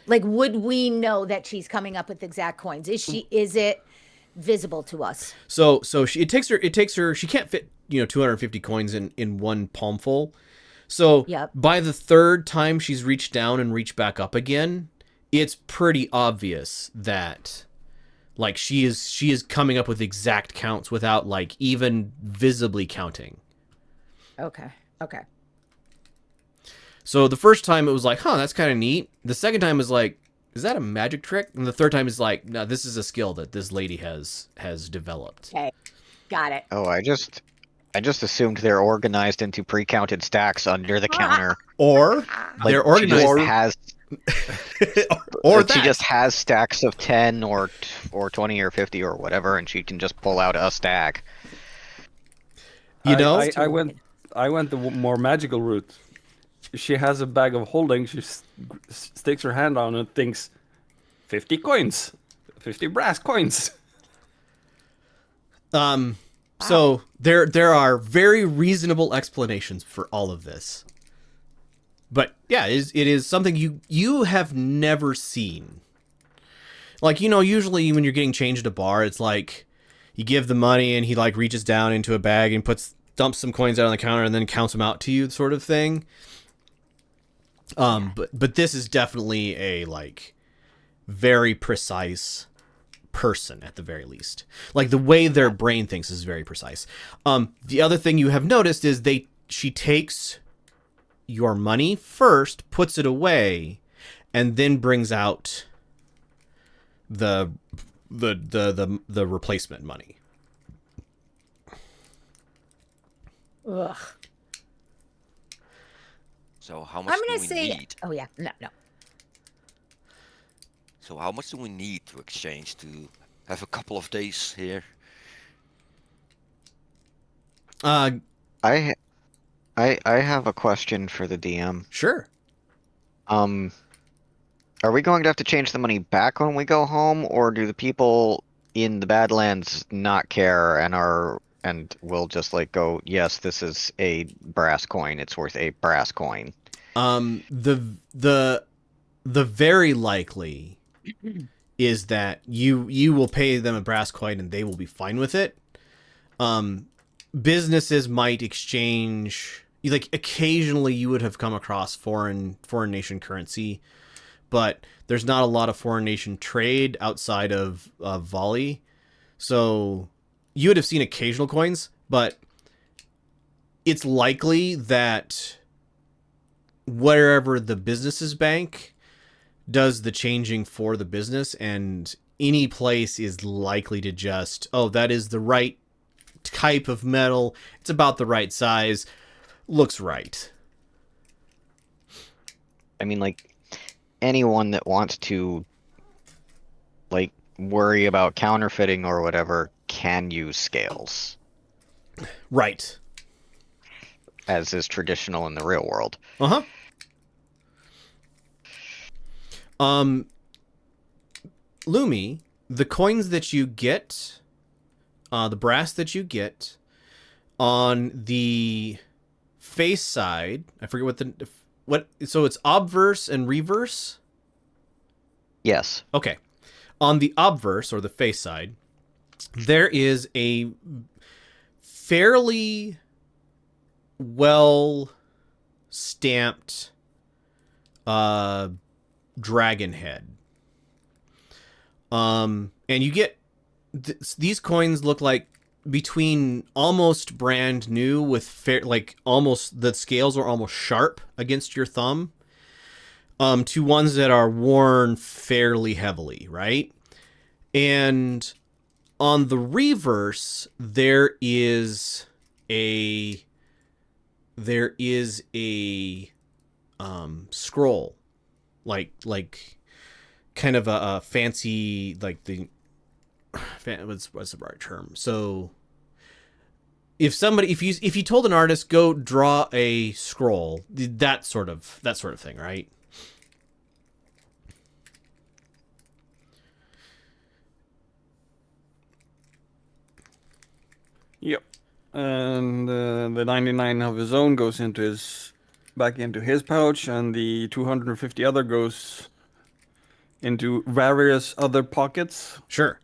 Would we know that she's coming up with exact coins? Is it visible to us? So it takes her, she can't fit, 250 coins in one palmful. So Yep. By the third time she's reached down and reached back up again, it's pretty obvious that she is coming up with exact counts without even visibly counting. Okay. Okay. So the first time it was like, huh, that's kind of neat. The second time is like, is that a magic trick? And the third time is like, no, this is a skill that this lady has developed. Okay. Got it. Oh, I just assumed they're organized into pre-counted stacks under the counter. Or Like, they're organized. She just has, or like, she that. just has stacks of 10 or 20 or 50 or whatever, and she can just pull out a stack. You know? I went the more magical route. She has a bag of holding. She sticks her hand on it and thinks, 50 coins, 50 brass coins. So there are very reasonable explanations for all of this. But yeah, it is something you have never seen. Like, you know, usually when you're getting change at a bar, it's like you give the money and he like reaches down into a bag and dumps some coins out on the counter and then counts them out to you, sort of thing. But this is definitely a like very precise person at the very least. Like the way their brain thinks is very precise. The other thing you have noticed is she takes your money first, puts it away, and then brings out the replacement money. Ugh. So how much I'm do gonna we say. need? Oh yeah. No. So how much do we need to exchange to have a couple of days here? I have a question for the DM. Sure. Are we going to have to change the money back when we go home, or do the people in the Badlands not care and will just like go, yes, this is a brass coin. It's worth a brass coin. The very likely is that you will pay them a brass coin and they will be fine with it. Businesses might exchange, like occasionally you would have come across foreign nation currency, but there's not a lot of foreign nation trade outside of Volley. So you would have seen occasional coins, but it's likely that wherever the business's bank does the changing for the business, and any place is likely to just, oh, that is the right type of metal, it's about the right size, looks right. I mean, like, anyone that wants to, like, worry about counterfeiting or whatever can use scales. Right. As is traditional in the real world. Uh-huh. Lumi, the coins that you get, the brass that you get on the face side, I forget so it's obverse and reverse? Yes. Okay. On the obverse, or the face side, there is a fairly well stamped dragon head. And you get these coins look like between almost brand new with almost the scales are almost sharp against your thumb, to ones that are worn fairly heavily, right? And on the reverse, there is a scroll, like kind of a fancy, like what's the right term? So if you told an artist, go draw a scroll, that sort of thing, right? Yep. And the 99 of his own goes back into his pouch, and the 250 other goes into various other pockets. Sure.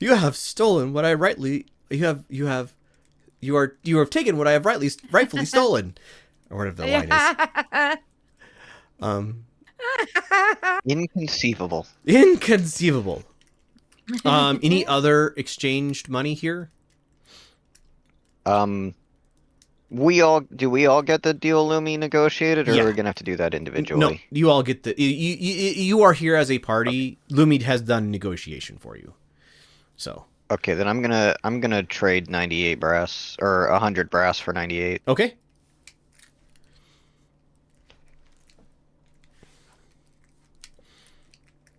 You have stolen what I rightly you have taken what I have rightfully stolen, or whatever the line is. Inconceivable. Inconceivable. Any other exchanged money here? Do we all get the deal Lumi negotiated, or Yeah. are we gonna have to do that No, individually? you all get the. You are here as a party. Lumid has done negotiation for you. So Okay, then I'm gonna trade 98 brass or 100 brass for 98. okay.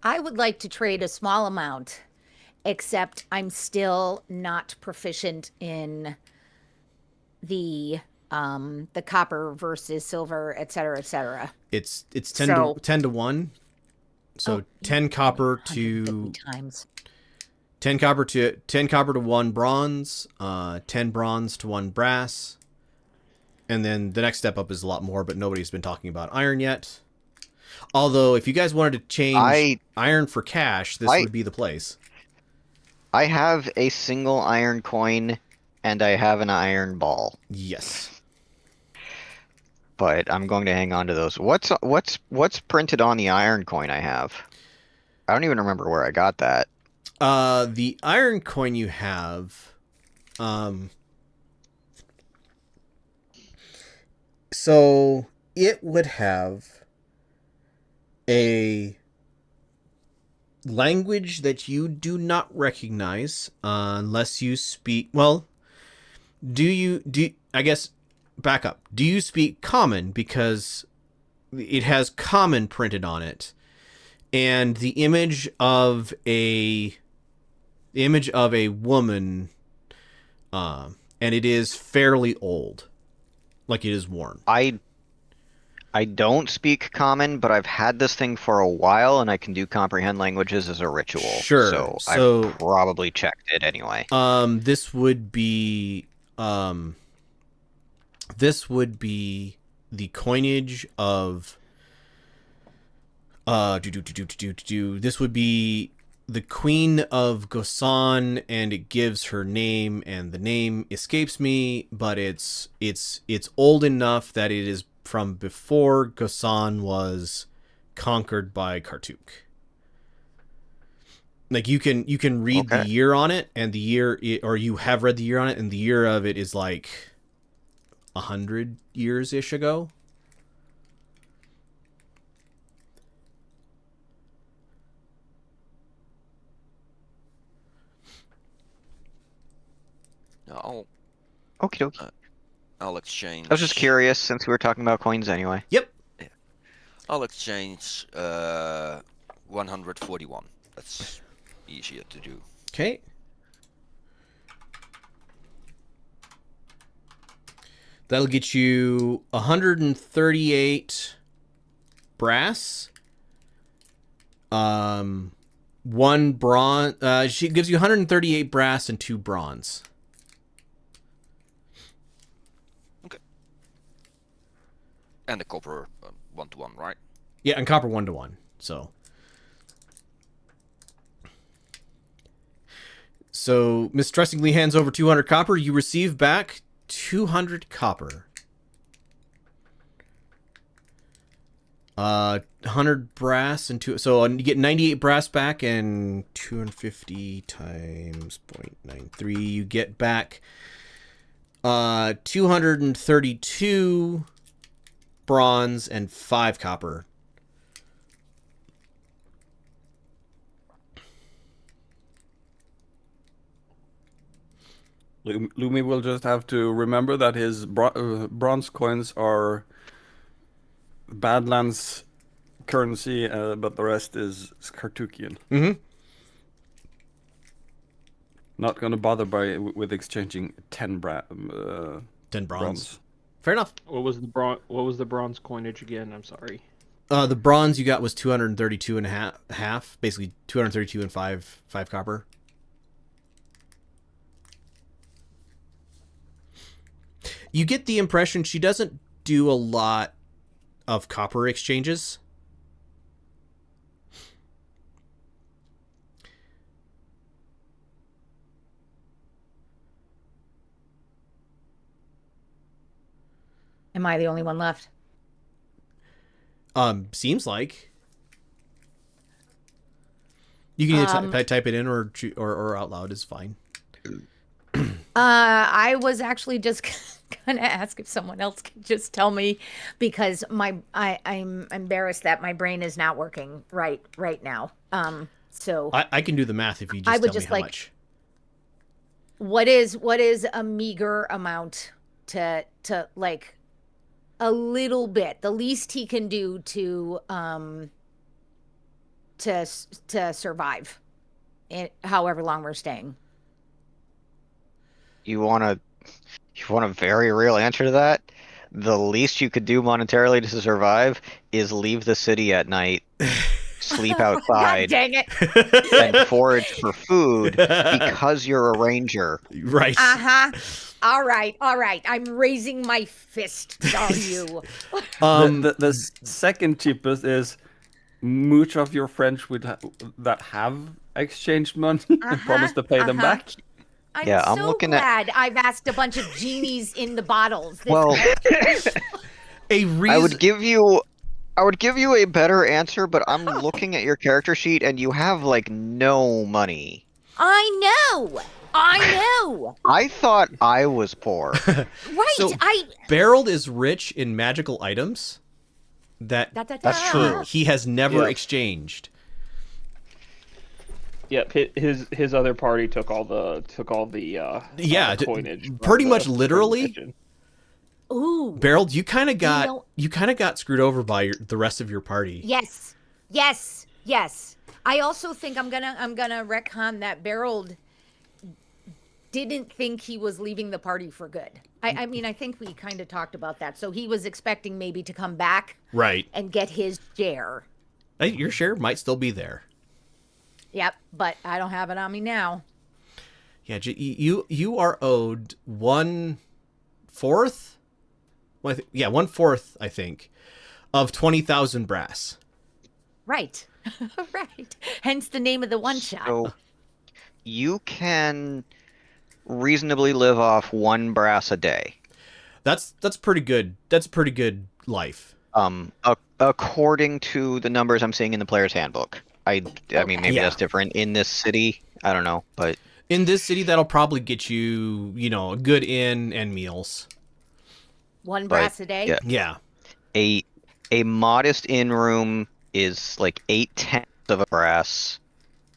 I would like to trade a small amount, except I'm still not proficient in the copper versus silver, et cetera, et cetera. It's 10 So- to 10 to 1. So Oh, 10 copper 150 to times. 10 copper to 1 bronze, 10 bronze to 1 brass. And then the next step up is a lot more, but nobody's been talking about iron yet. Although if you guys wanted to change iron for cash, this would be the place. I have a single iron coin, and I have an iron ball. Yes. But I'm going to hang on to those. What's printed on the iron coin I have? I don't even remember where I got that. The iron coin you have, so it would have a language that you do not recognize unless you speak. Well, I guess back up. Do you speak common, because it has common printed on it, and the image of a woman, and it is fairly old, like it is worn. I don't speak common, but I've had this thing for a while, and I can do comprehend languages as a ritual. Sure. So I've probably checked it anyway. This would be the coinage of this would be the Queen of Gosan, and it gives her name, and the name escapes me, but it's old enough that it is from before Gosan was conquered by Kartuk. Like you can read the year on it, and or you have read the year on it, and the year of it is like 100 years-ish ago. Okie dokie. I'll exchange. I was just curious since we were talking about coins anyway. Yep. Yeah. I'll exchange 141. That's easier to do. Okay. That'll get you 138 brass. 1 bronze. She gives you 138 brass and 2 bronze. Okay. And the copper 1-to-1, right? Yeah, and copper 1-to-1. So mistrustingly hands over 200 copper. You receive back 200 copper. 100 brass and 2. So you get 98 brass back, and 250 times 0.93. You get back 232 bronze and 5 copper. Lumi will just have to remember that his bronze coins are Badlands currency, but the rest is Kartukian. Mm-hmm. Not gonna bother with exchanging 10 10 bronze. Fair enough. What was the bronze coinage again? I'm sorry. The bronze you got was 232 and a half, basically 232 and 5 copper. You get the impression she doesn't do a lot of copper exchanges. Am I the only one left? Seems like. You can either type it in or out loud is fine. I was actually just gonna ask if someone else could just tell me, because I'm embarrassed that my brain is not working right now. So I can do the math if you I just would tell just me how like- much. what is a meager amount to like a little bit, the least he can do to survive, however long we're staying. You want a very real answer to that? The least you could do monetarily to survive is leave the city at night, sleep God outside, dang it. and forage for food because you're a ranger. Right. All right. I'm raising my fist on you. The second cheapest is much of your friends that have exchanged money and promise to pay them back. I'm Yeah, I'm so looking at- glad I've asked a bunch of genies in the bottles. Well, A reason. I would give you a better answer, but I'm looking at your character sheet and you have like no money. I know. I thought I was poor. Right. So- Beraald is rich in magical items that That's true. he has never Yeah. exchanged. Yep, his other party took all the Yeah, coinage. from pretty the- much from the literally. pigeon. Ooh. Beraald, you kind of got know- screwed over by the rest of your party. Yes. I also think I'm gonna retcon that Beraald didn't think he was leaving the party for good. I mean, I think we kind of talked about that. So he was expecting maybe to come back Right. and get his share. Your share might still be there. Yep, but I don't have it on me now. Yeah, you are owed 1/4. 1/4, I think, of 20,000 brass. Right. Right. Hence the name of the one shot. So you can reasonably live off 1 brass a day. That's pretty good. That's a pretty good life. According to the numbers I'm seeing in the player's handbook. I mean, maybe Yeah. that's different in this city. I don't know, but In this city, that'll probably get you, a good inn and meals. One brass a day? yeah. Yeah. A modest inn room is like 8/10 of a brass,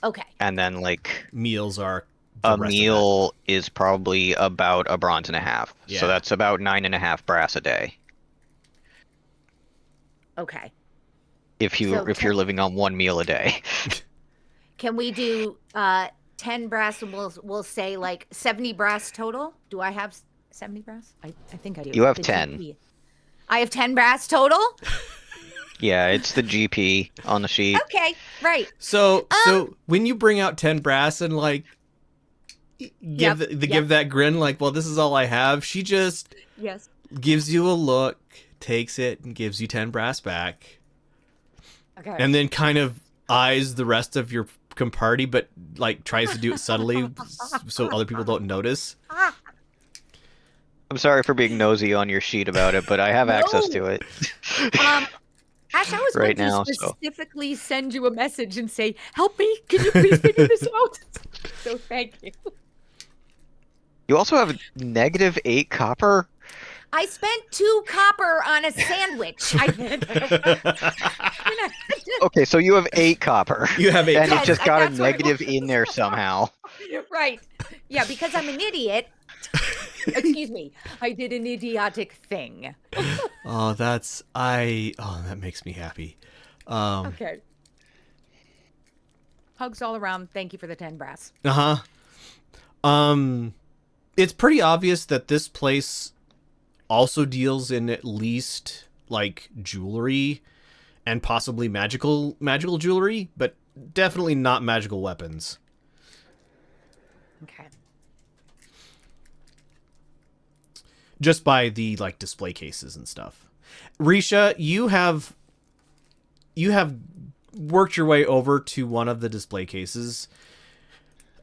Okay. and then like Meals are the a rest of meal is probably about a bronze and a half. Yeah. So that's about 9.5 brass a day. Okay. If you're living on 1 meal a day. Can we do 10 brass and we'll say like 70 brass total? Do I have 70 brass? I think I do. You have The 10. GP. I have 10 brass total? Yeah, it's the GP on the sheet. Okay, right. So when you bring out 10 brass and like give Yep. that grin, like, well, this is all I have, she just Yes. gives you a look, takes it, and gives you 10 brass back, Okay. and then kind of eyes the rest of your comparty, but like tries to do it subtly so other people don't notice. I'm sorry for being nosy on your sheet about it, but I have access to it. Ash, I was Right going now, to so. specifically send you a message and say, help me, can you please figure this out? So thank you. You also have -8 copper. I spent 2 copper on a sandwich. Okay, so you have 8 copper. You have 8 And copper. it just got a That's what it negative was. in there somehow. Right. Yeah, because I'm an idiot. Excuse me. I did an idiotic thing. Oh, that makes me happy. Okay. Hugs all around. Thank you for the 10 brass. Uh-huh. It's pretty obvious that this place also deals in at least like jewelry and possibly magical jewelry, but definitely not magical weapons. Okay. Just by the like display cases and stuff. Riisha, you have worked your way over to one of the display cases.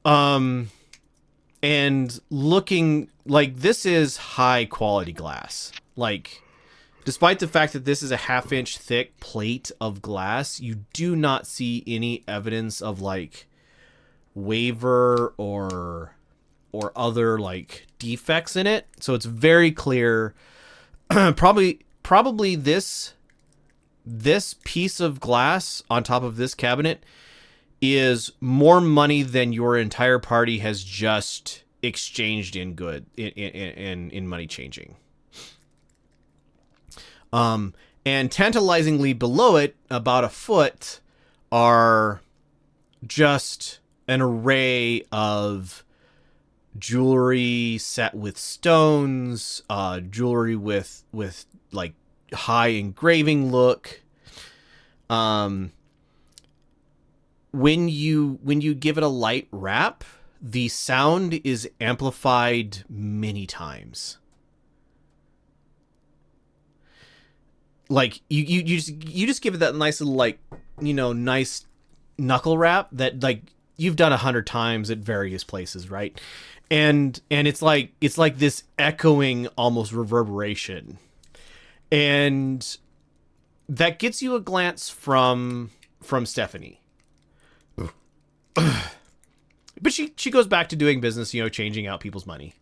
And looking like this is high quality glass. Like Despite the fact that this is a half-inch thick plate of glass, you do not see any evidence of like waver or other like defects in it. So it's very clear. probably this piece of glass on top of this cabinet is more money than your entire party has just exchanged in in money changing. And tantalizingly below it, about a foot, are just an array of jewelry set with stones, jewelry with like high engraving look. When you give it a light wrap, the sound is amplified many times. Like you just give it that nice little like, you know, nice knuckle wrap that like you've done 100 times at various places, right? And it's like this echoing almost reverberation. And that gets you a glance from Stephanie. But she goes back to doing business, you know, changing out people's money.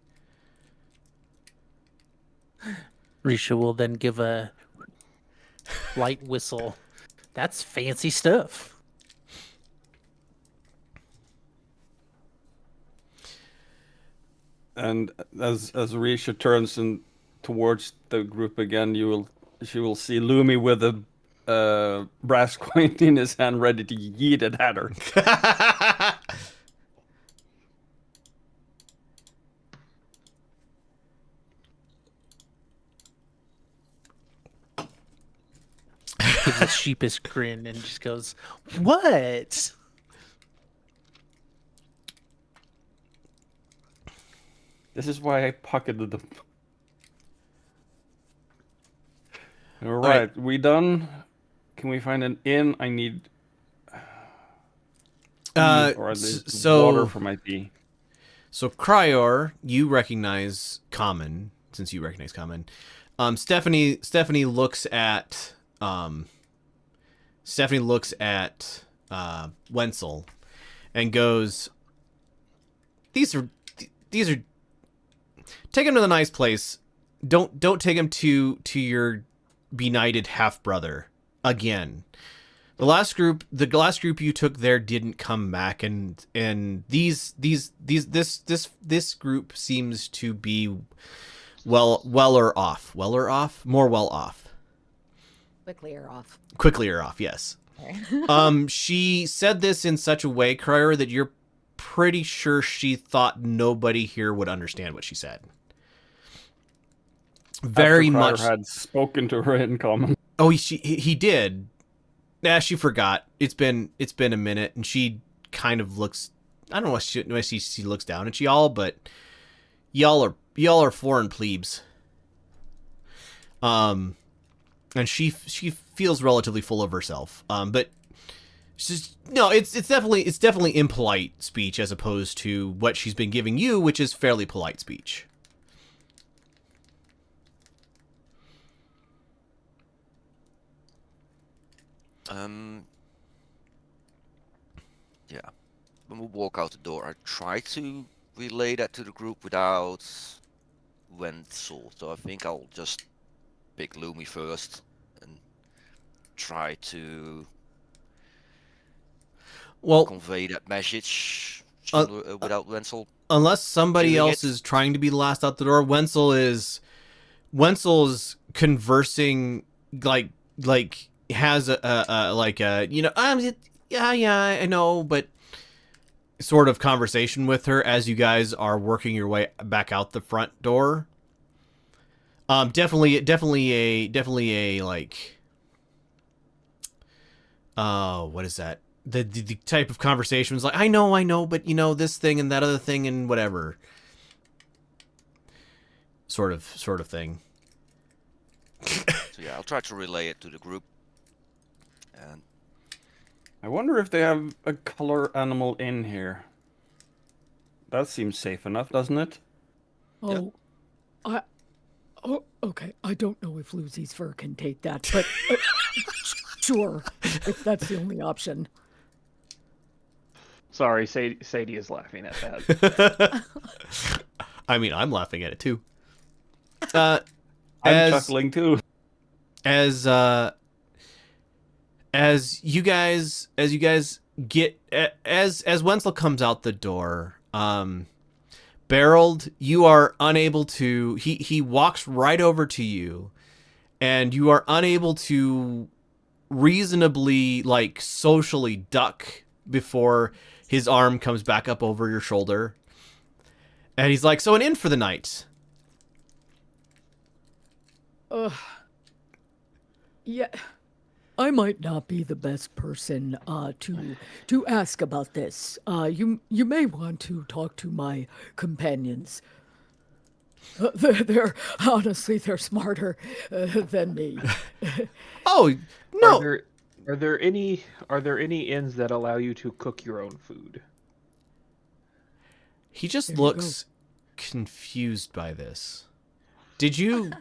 Riisha will then give a light whistle. That's fancy stuff. And as Riisha turns towards the group again, she will see Lumi with a brass coin in his hand, ready to yeet it at her. Gives a sheepish grin and just goes, "What?" This is why I pocketed them. All right, we done? Can we find an inn? I need or at least water for my tea. So Criior, you recognize Common, since you recognize Common. Stephanie looks at Wenzel and goes, These are take him to the nice place. Don't take him to your benighted half brother again. The last group you took there didn't come back, and this group seems to be more well off. Quickly or off, yes. She said this in such a way, Criior, that you're pretty sure she thought nobody here would understand what she said. Very After much Criior had spoken to her in common. Oh, he did. Nah, she forgot. It's been a minute, and she kind of looks. I don't know what she looks down at y'all, but y'all are foreign plebes. And she feels relatively full of herself. But she's it's definitely impolite speech as opposed to what she's been giving you, which is fairly polite speech. Yeah. When we walk out the door, I try to relay that to the group without Wenzel. So I think I'll just pick Lumi first and try to convey that message without Wenzel. Unless somebody else is trying to be the last out the door, Wenzel's conversing like has a yeah, I know, but sort of conversation with her as you guys are working your way back out the front door. Definitely a like, what is that? The type of conversation was like, I know, but you know, this thing and that other thing and whatever. Sort of thing. So yeah, I'll try to relay it to the group. And I wonder if they have a color animal in here. That seems safe enough, doesn't it? Oh, Oh, okay. I don't know if Lucy's fur can take that, but sure, if that's the only option. Sorry, Sadie is laughing at that. I mean, I'm laughing at it too. I'm chuckling too. As you guys get as Wenzel comes out the door, Beraald, you are unable to. He walks right over to you, and you are unable to reasonably, like, socially duck before his arm comes back up over your shoulder, and he's like, "So an inn for the night." Yeah, I might not be the best person to ask about this. You may want to talk to my companions. They're honestly they're smarter than me. Oh no! Are there any inns that allow you to cook your own food? He just There you looks confused by this. Did you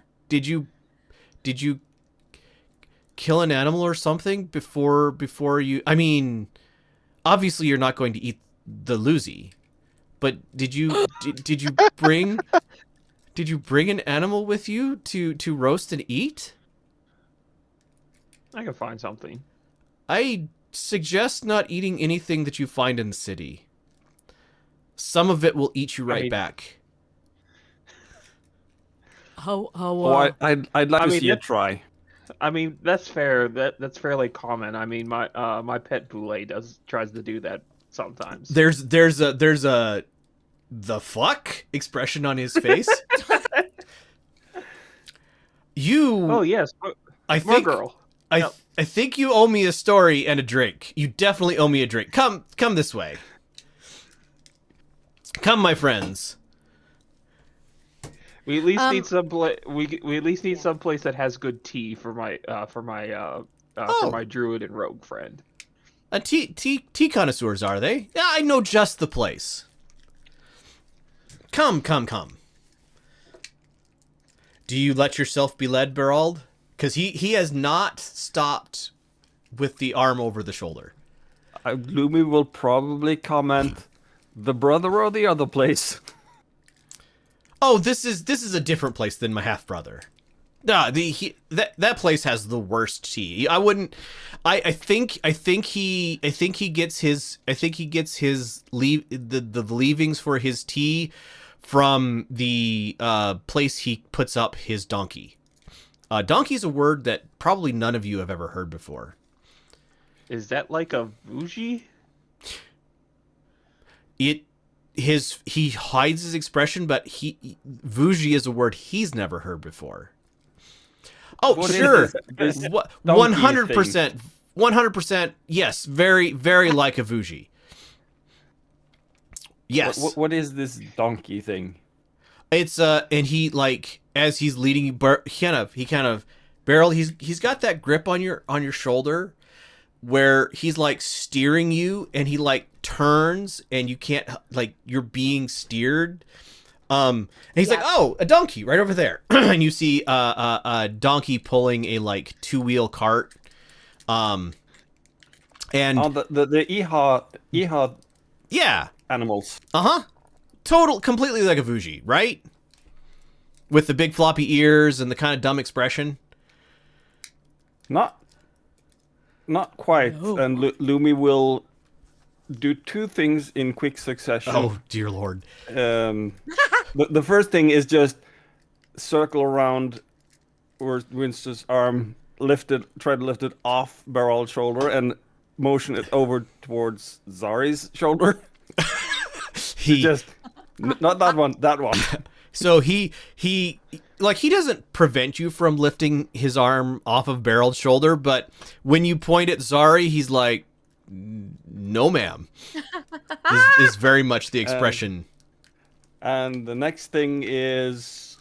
kill an animal or something before you? I mean, obviously you're not going to eat the Lucy, but did you bring an animal with you to roast and eat? I can find something. I suggest not eating anything that you find in the city. Some of it will eat you right back. How Oh, I'd like to see it try. I mean, that's fair. That's fairly common. I mean, my pet Boule tries to do that sometimes. There's a the fuck expression on his face. Oh yes, I more think girl. I think you owe me a story and a drink. You definitely owe me a drink. Come this way. Come, my friends. We at least need some we at least need some place that has good tea for my druid and rogue friend. Tea connoisseurs, are they? Yeah, I know just the place. Come. Do you let yourself be led, Beraald? Because he has not stopped with the arm over the shoulder. Lumi will probably comment, the brother or the other place. Oh, this is a different place than my half brother. That place has the worst tea. I wouldn't. I think he gets his the leavings for his tea from the place he puts up his donkey. Donkey's a word that probably none of you have ever heard before. Is that like a bougie? He hides his expression, but Vuji is a word he's never heard before. Oh, What sure. is this 100%. 100%. Yes, very, very like a Vuji. Yes. What is this donkey thing? It's and he, like, as he's leading you, he kind of Beraald, he's got that grip on your shoulder where he's like steering you, and he like turns and you can't, like, you're being steered. And he's like, "Oh, a donkey right over there." And you see a donkey pulling a, like, 2-wheel cart. And the Iha yeah. animals. Completely like a Vuji, right? With the big floppy ears and the kind of dumb expression. Not quite. No. And Lumi will do two things in quick succession. Oh, dear Lord. The first thing is just circle around where Winston's arm try to lift it off Beraald's shoulder and motion it over towards Zari's shoulder. Not that one, that one. So he doesn't prevent you from lifting his arm off of Beraald's shoulder, but when you point at Zari, he's like, "No, ma'am." is very much the expression. And the next thing is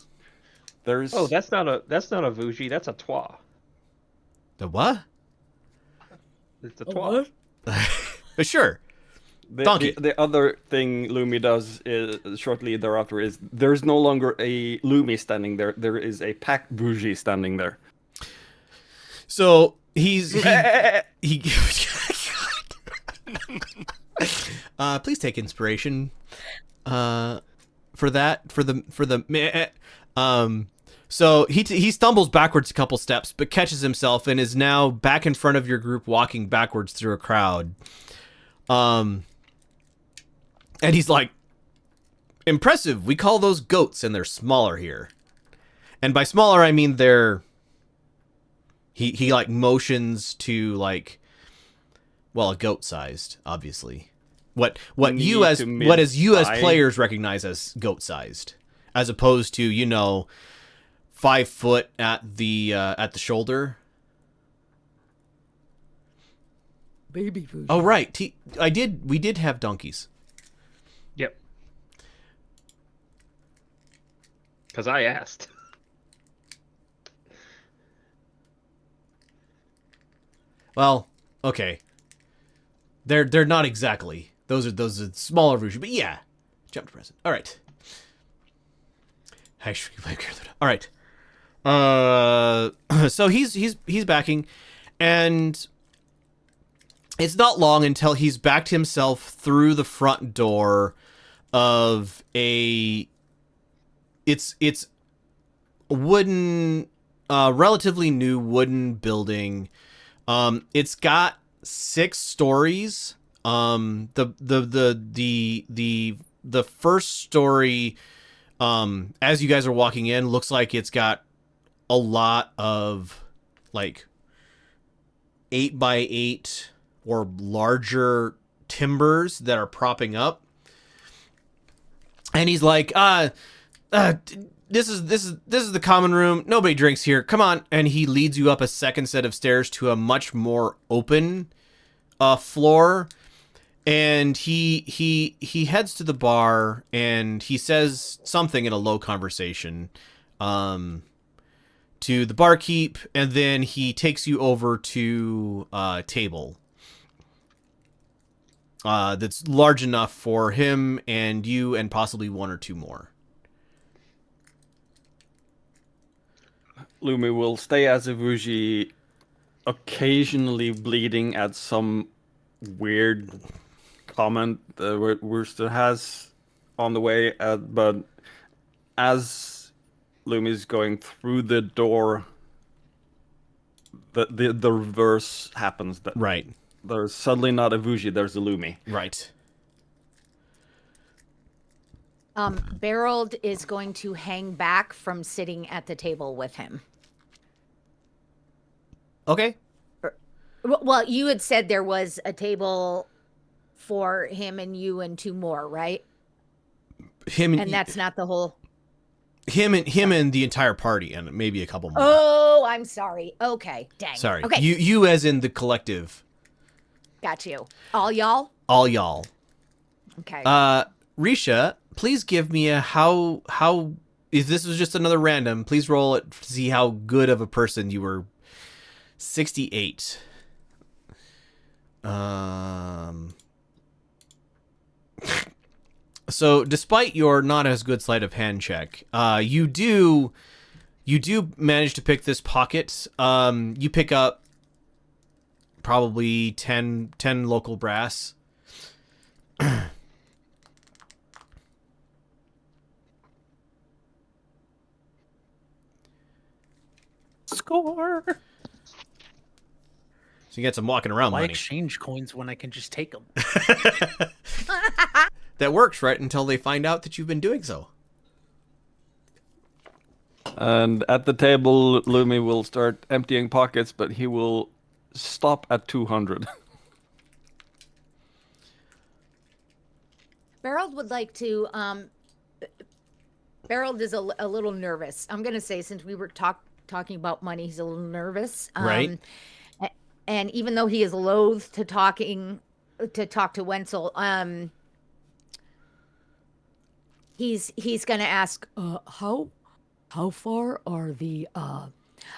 there's that's not a Vuji, that's a Twa. The what? It's a Twa. Sure. Donkey. The other thing Lumi does is, shortly thereafter is there's no longer a Lumi standing there. There is a pack bougie standing there. So he please take inspiration for that for the so he stumbles backwards a couple steps but catches himself and is now back in front of your group walking backwards through a crowd. And he's like, impressive, we call those goats and they're smaller here. And by smaller I mean they're he like motions to like, well, a goat sized, obviously. What you as players recognize as goat sized, as opposed to, you know, 5 foot at the shoulder. Baby food. Oh right, we did have donkeys. Yep. Because I asked. Well, okay. They're not exactly. Those are smaller versions, but yeah. Jump to present. All right. All right. So he's backing, and it's not long until he's backed himself through the front door of it's wooden, relatively new wooden building. It's got 6 stories. The first story, as you guys are walking in, looks like it's got a lot of like 8x8 or larger timbers that are propping up. And he's like, this is the common room. Nobody drinks here. Come on. And he leads you up a second set of stairs to a much more open floor. And he heads to the bar and he says something in a low conversation to the barkeep, and then he takes you over to a table that's large enough for him and you and possibly 1 or 2 more. Lumi will stay as a bougie, occasionally bleeding at some weird comment Wooster has on the way, but as Lumi's going through the door, the reverse happens. That Right. There's suddenly not a bougie, there's a Lumi. Right. Beraald is going to hang back from sitting at the table with him. Okay. Well, you had said there was a table for him and you and 2 more, right? And that's not the whole... Him and the entire party and maybe a couple more. Oh, I'm sorry. Okay, dang. Sorry. Okay. You as in the collective. Got you. All y'all? All y'all. Okay. Riisha, please give me a how if this was just another random, please roll it to see how good of a person you were. 68. So despite your not as good sleight of hand check, you do manage to pick this pocket. You pick up probably 10 local brass. Score. So you get some walking around Why money. exchange coins when I can just take them? That works, right? Until they find out that you've been doing so. And at the table, Lumi will start emptying pockets, but he will stop at 200. Beraald would like to... Beraald is a little nervous. I'm going to say, since we were talking about money, he's a little nervous. Right. And even though he is loath to talk to Wenzel, he's going to ask, how far are the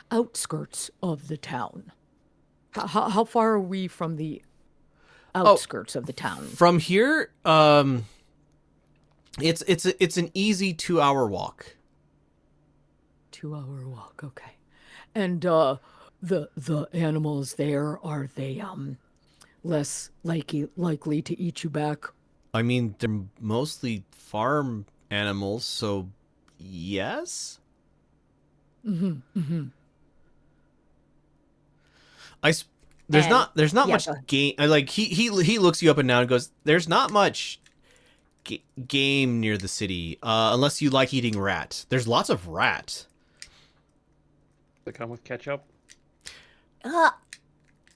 outskirts of the town? How far are we from the outskirts of the town. From here, it's an easy 2-hour walk. 2-hour walk, okay. And the animals there, are they less likely to eat you back? I mean, they're mostly farm animals, so yes. There's not yeah, much go ahead. game. Like he looks you up and down and goes, "There's not much game near the city, unless you like eating rat. There's lots of rat." They come with ketchup.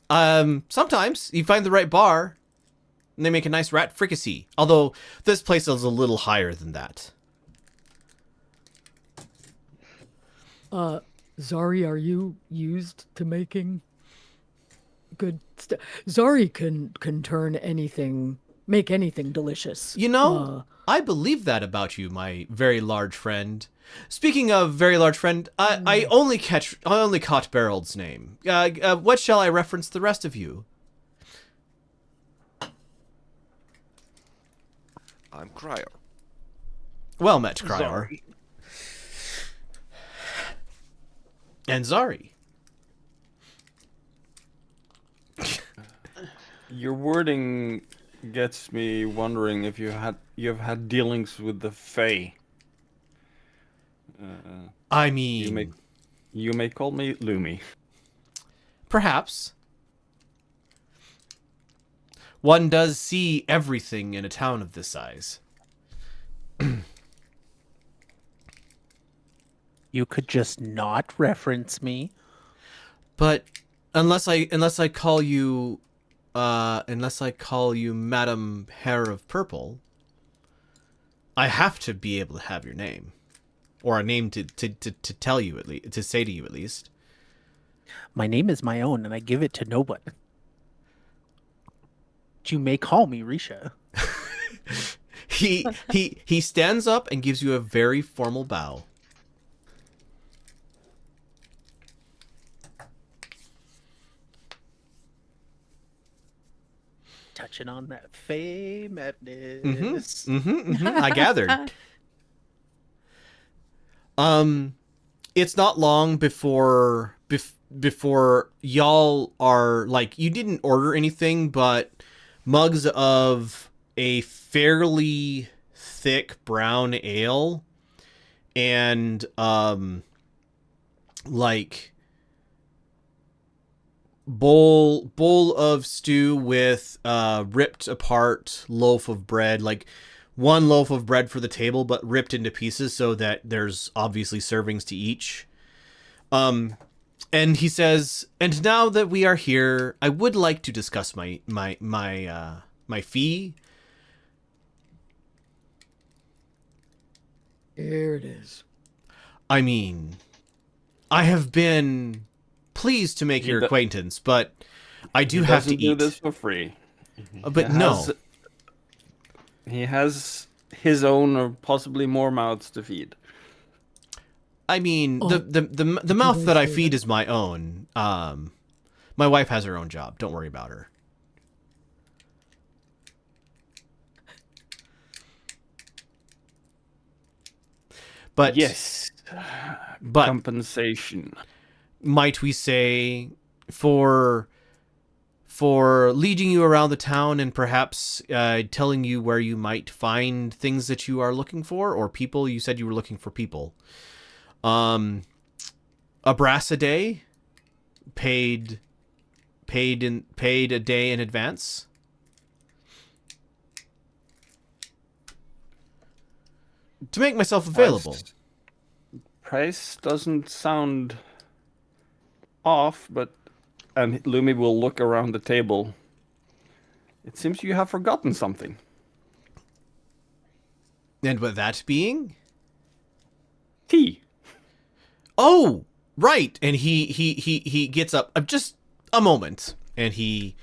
Sometimes you find the right bar, and they make a nice rat fricassee. Although this place is a little higher than that. Zari, are you used to making good stuff? Zari can turn anything, make anything delicious. You know, I believe that about you, my very large friend. Speaking of very large friend, I only caught Beraald's name. What shall I reference the rest of you? I'm Criior. Well met, Criior. Zari. And Zari. Your wording gets me wondering if you've had dealings with the Fae. I mean, You may call me Lumi. perhaps. One does see everything in a town of this size. You could just not reference me. But unless I call you Madam Hair of Purple, I have to be able to have your name, or a name to tell you at least, to say to you at least. My name is my own, and I give it to no one. You may call me Riisha. He stands up and gives you a very formal bow. Touching on that Fae madness. I gathered. It's not long before y'all are like, you didn't order anything, but mugs of a fairly thick brown ale and like bowl of stew with ripped apart loaf of bread, like one loaf of bread for the table but ripped into pieces so that there's obviously servings to each. And he says, "And now that we are here, I would like to discuss my fee." Here it is. I mean, I have been pleased to make your acquaintance, but I do have to eat. Do this for free. But no. He has his own or possibly more mouths to feed. I mean, the mouth that I feed is my own. My wife has her own job. Don't worry about her. But yes, but compensation. Might we say for leading you around the town and perhaps telling you where you might find things that you are looking for, or people? You said you were looking for people. A brass a day, paid a day in advance. To make myself available. Price doesn't sound off, and Lumi will look around the table. It seems you have forgotten something. And with that being? Tea. Oh, right. And he gets up. Just a moment. And he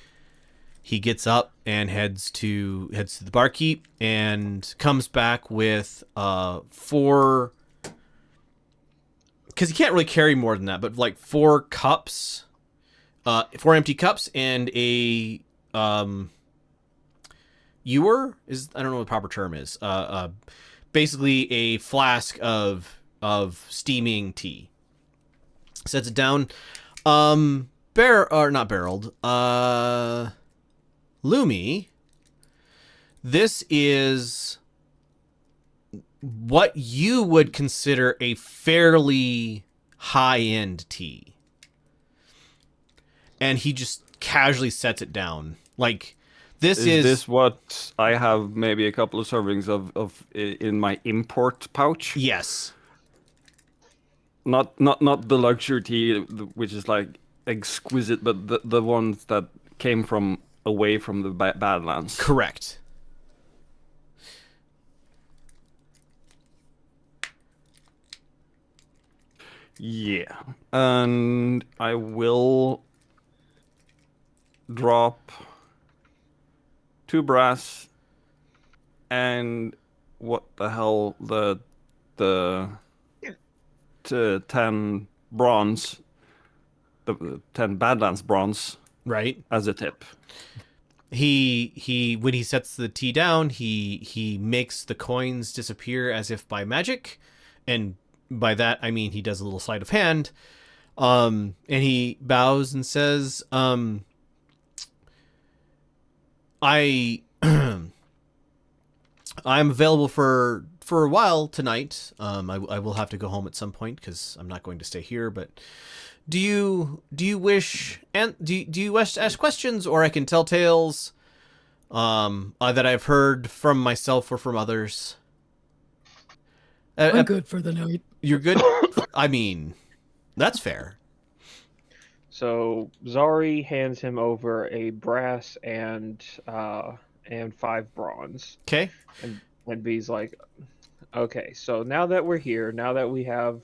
gets up and heads to the barkeep and comes back with 4, because he can't really carry more than that, but like 4 cups, 4 empty cups and a ewer is, I don't know what the proper term is. Basically a flask of steaming tea. Sets it down. Not Beraald. Lumi. This is what you would consider a fairly high-end tea. And he just casually sets it down. Like, this is this what I have maybe a couple of servings of in my import pouch? Yes. Not the luxury tea, which is like exquisite, but the ones that came from away from the Badlands. Correct. Yeah, and I will drop 2 brass and what the hell the 10 bronze, the 10 Badlands bronze, Right. as a tip. He when he sets the tea down, he makes the coins disappear as if by magic, and by that I mean he does a little sleight of hand, and he bows and says, I I'm available for a while tonight. I will have to go home at some point because I'm not going to stay here. But do you wish to ask questions, or I can tell tales that I've heard from myself or from others? I'm good for the night. You're good. I mean, that's fair. So Zari hands him over a brass and 5 bronze. Okay. And B's like, okay, so now that we're here, now that we have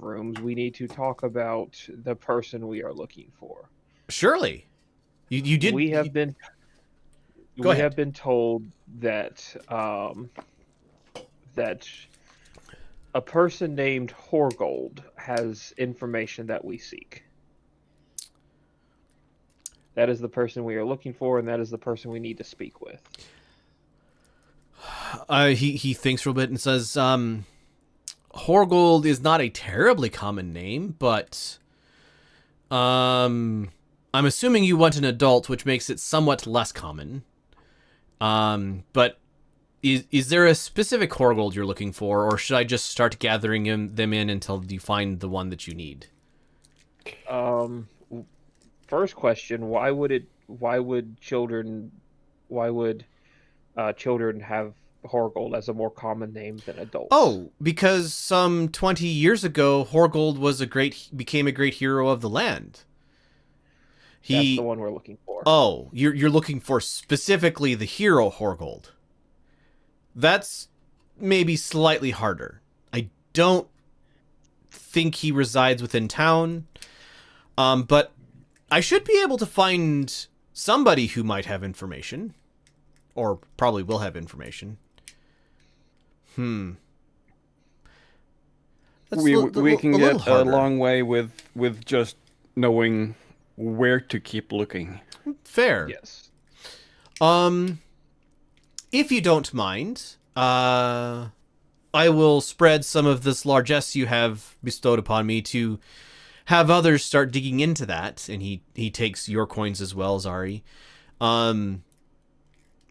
rooms, we need to talk about the person we are looking for. Surely, you did. We have been Go ahead. have been told that that a person named Horgold has information that we seek. That is the person we are looking for, and that is the person we need to speak with. He thinks for a bit and says, Horgold is not a terribly common name, but I'm assuming you want an adult, which makes it somewhat less common. But is there a specific Horgold you're looking for, or should I just start gathering them in until you find the one that you need? First question: Why would children have Horgold as a more common name than adults? Oh, because some 20 years ago, Horgold became a great hero of the land. That's the one we're looking for. Oh, you're looking for specifically the hero Horgold. That's maybe slightly harder. I don't think he resides within town, but I should be able to find somebody who might have information, or probably will have information. We can little get a harder. long way with just knowing where to keep looking. Fair. Yes. If you don't mind, I will spread some of this largesse you have bestowed upon me to have others start digging into that. And he takes your coins as well, Zari.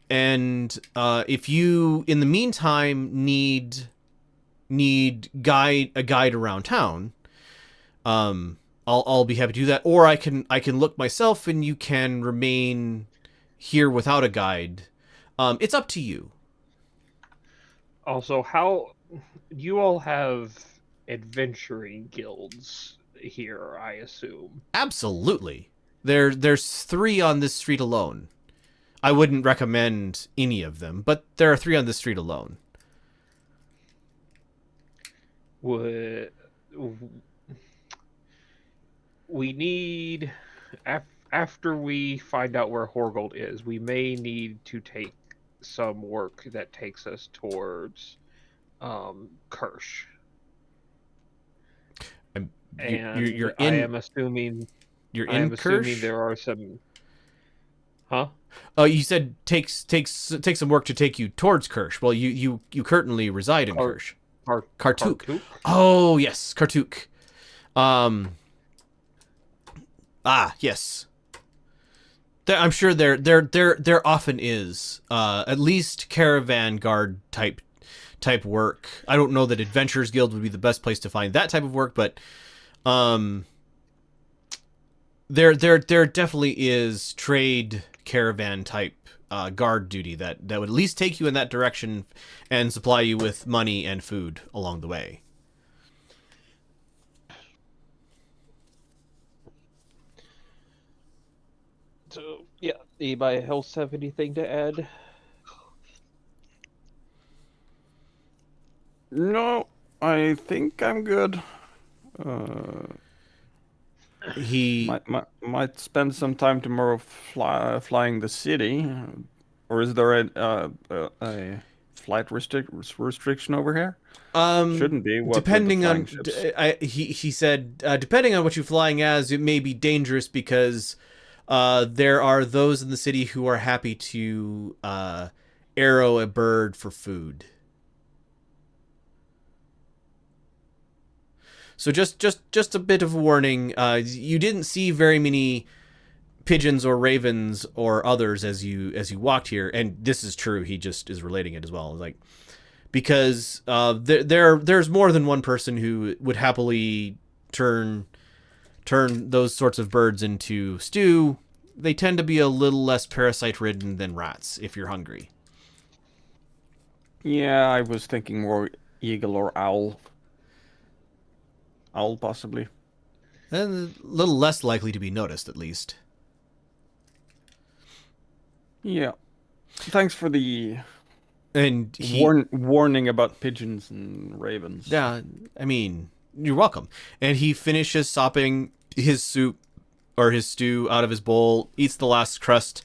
And if you, in the meantime, need a guide around town, I'll be happy to do that. Or I can look myself, and you can remain here without a guide. It's up to you. Also, how you all have adventuring guilds here, I assume. Absolutely. There's 3 on this street alone. I wouldn't recommend any of them, but there are 3 on this street alone. We need, after we find out where Horgold is, we may need to take some work that takes us towards Kersh. You're I in. am assuming. You're I am in assuming Kersh? there are some. Huh? Oh, you said takes some work to take you towards Kersh. Well, you currently reside in Kersh. Kartuk. Oh yes, Kartuk. Yes. I'm sure there often is at least caravan guard type work. I don't know that Adventurers Guild would be the best place to find that type of work, but there definitely is trade caravan type guard duty that would at least take you in that direction and supply you with money and food along the way. So yeah, anybody else have anything to add? No, I think I'm good. He Might spend some time tomorrow flying the city, or is there a flight restriction over here? Shouldn't be. What with the depending on flying ships. he said depending on what you're flying as, it may be dangerous because there are those in the city who are happy to arrow a bird for food. So just a bit of a warning. You didn't see very many pigeons or ravens or others as you walked here, and this is true. He just is relating it as well. Like because there's more than one person who would happily turn those sorts of birds into stew. They tend to be a little less parasite ridden than rats if you're hungry. Yeah, I was thinking more eagle or owl. Owl, possibly. And a little less likely to be noticed, at least. Yeah. Thanks for the And he, warning about pigeons and ravens. yeah, I mean, you're welcome. And he finishes sopping his soup or his stew out of his bowl, eats the last crust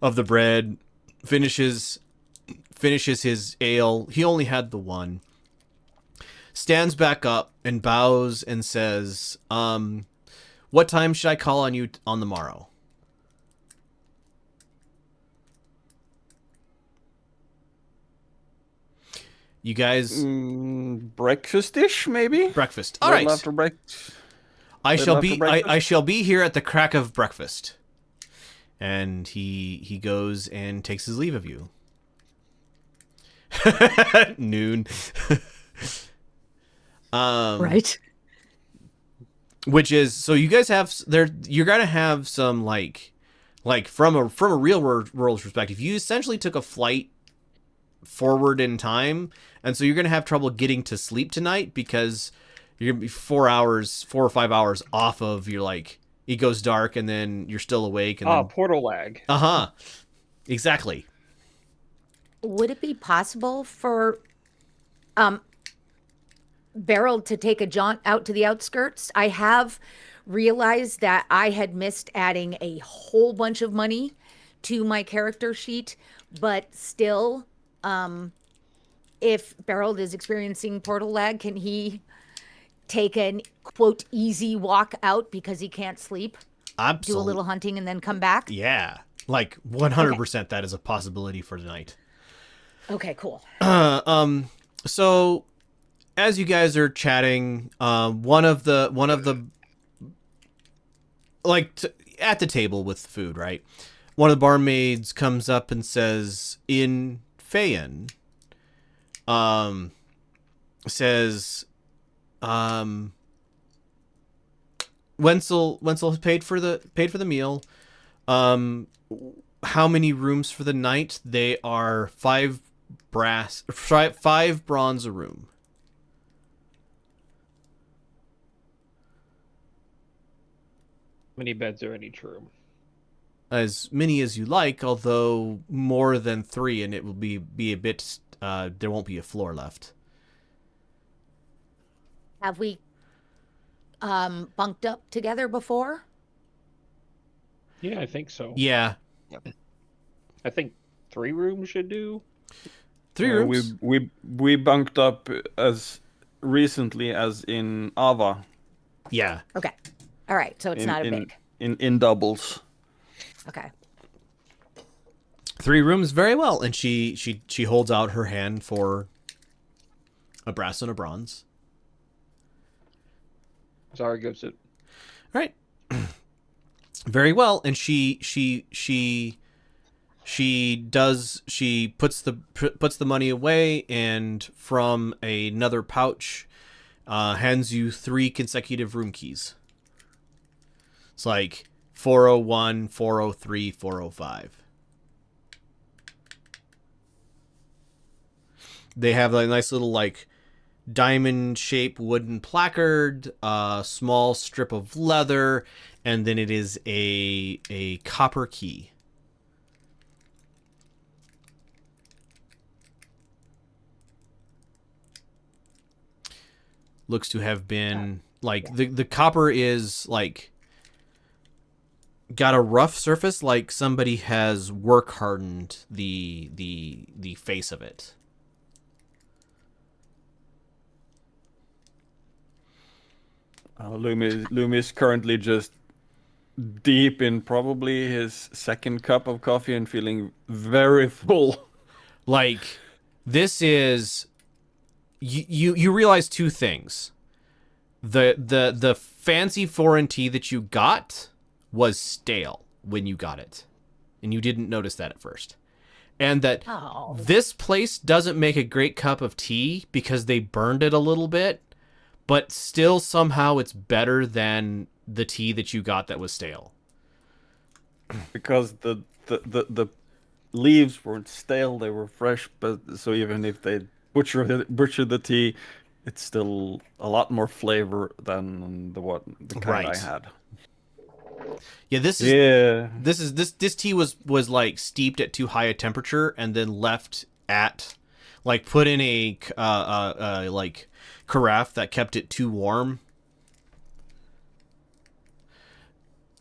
of the bread, finishes his ale. He only had the one. Stands back up and bows and says, what time should I call on you on the morrow? You guys... breakfast-ish, maybe? Breakfast. All right. After breakfast. I shall be here at the crack of breakfast. And he goes and takes his leave of you. Noon. Right. Which is, so you guys have there. You're gonna have some like from a real world perspective. You essentially took a flight forward in time, and so you're gonna have trouble getting to sleep tonight because you're gonna be 4 or 5 hours off of your like. It goes dark, and then you're still awake. And then, Portal lag. Exactly. Would it be possible for Beraald to take a jaunt out to the outskirts? I have realized that I had missed adding a whole bunch of money to my character sheet, but still, if Beraald is experiencing portal lag, can he take an quote easy walk out because he can't sleep? Absolutely. Do a little hunting and then come back? Yeah, like 100%. That is a possibility for tonight. Okay, cool. So as you guys are chatting, one of the at the table with food, right? One of the barmaids comes up and says, in Feyan, Wenzel has paid for the meal. How many rooms for the night? They are 5 bronze a room. How many beds are in each room? As many as you like, although more than 3, and it will be a bit. There won't be a floor left. Have we bunked up together before? Yeah, I think so. Yeah. I think 3 rooms should do. 3 rooms. We bunked up as recently as in Ava. Yeah. Okay. All right. So it's not a big. In doubles. Okay. 3 rooms, very well. And she holds out her hand for a brass and a bronze. Zara gives it. Right. Very well. And she puts the money away, and from another pouch hands you 3 consecutive room keys. It's like 401, 403, 405. They have a nice little like diamond-shaped wooden placard, a small strip of leather, and then it is a copper key. Looks to have been the copper is like got a rough surface, like somebody has work hardened the face of it. Lumi is currently just deep in probably his second cup of coffee and feeling very full. Like, this is you realize 2 things. The fancy foreign tea that you got was stale when you got it, and you didn't notice that at first. And that this place doesn't make a great cup of tea because they burned it a little bit, but still somehow it's better than the tea that you got that was stale. Because the leaves weren't stale, they were fresh, but so even if they butcher the tea, it's still a lot more flavor than the kind I had. Yeah, this tea was like steeped at too high a temperature and then left at like put in a like carafe that kept it too warm.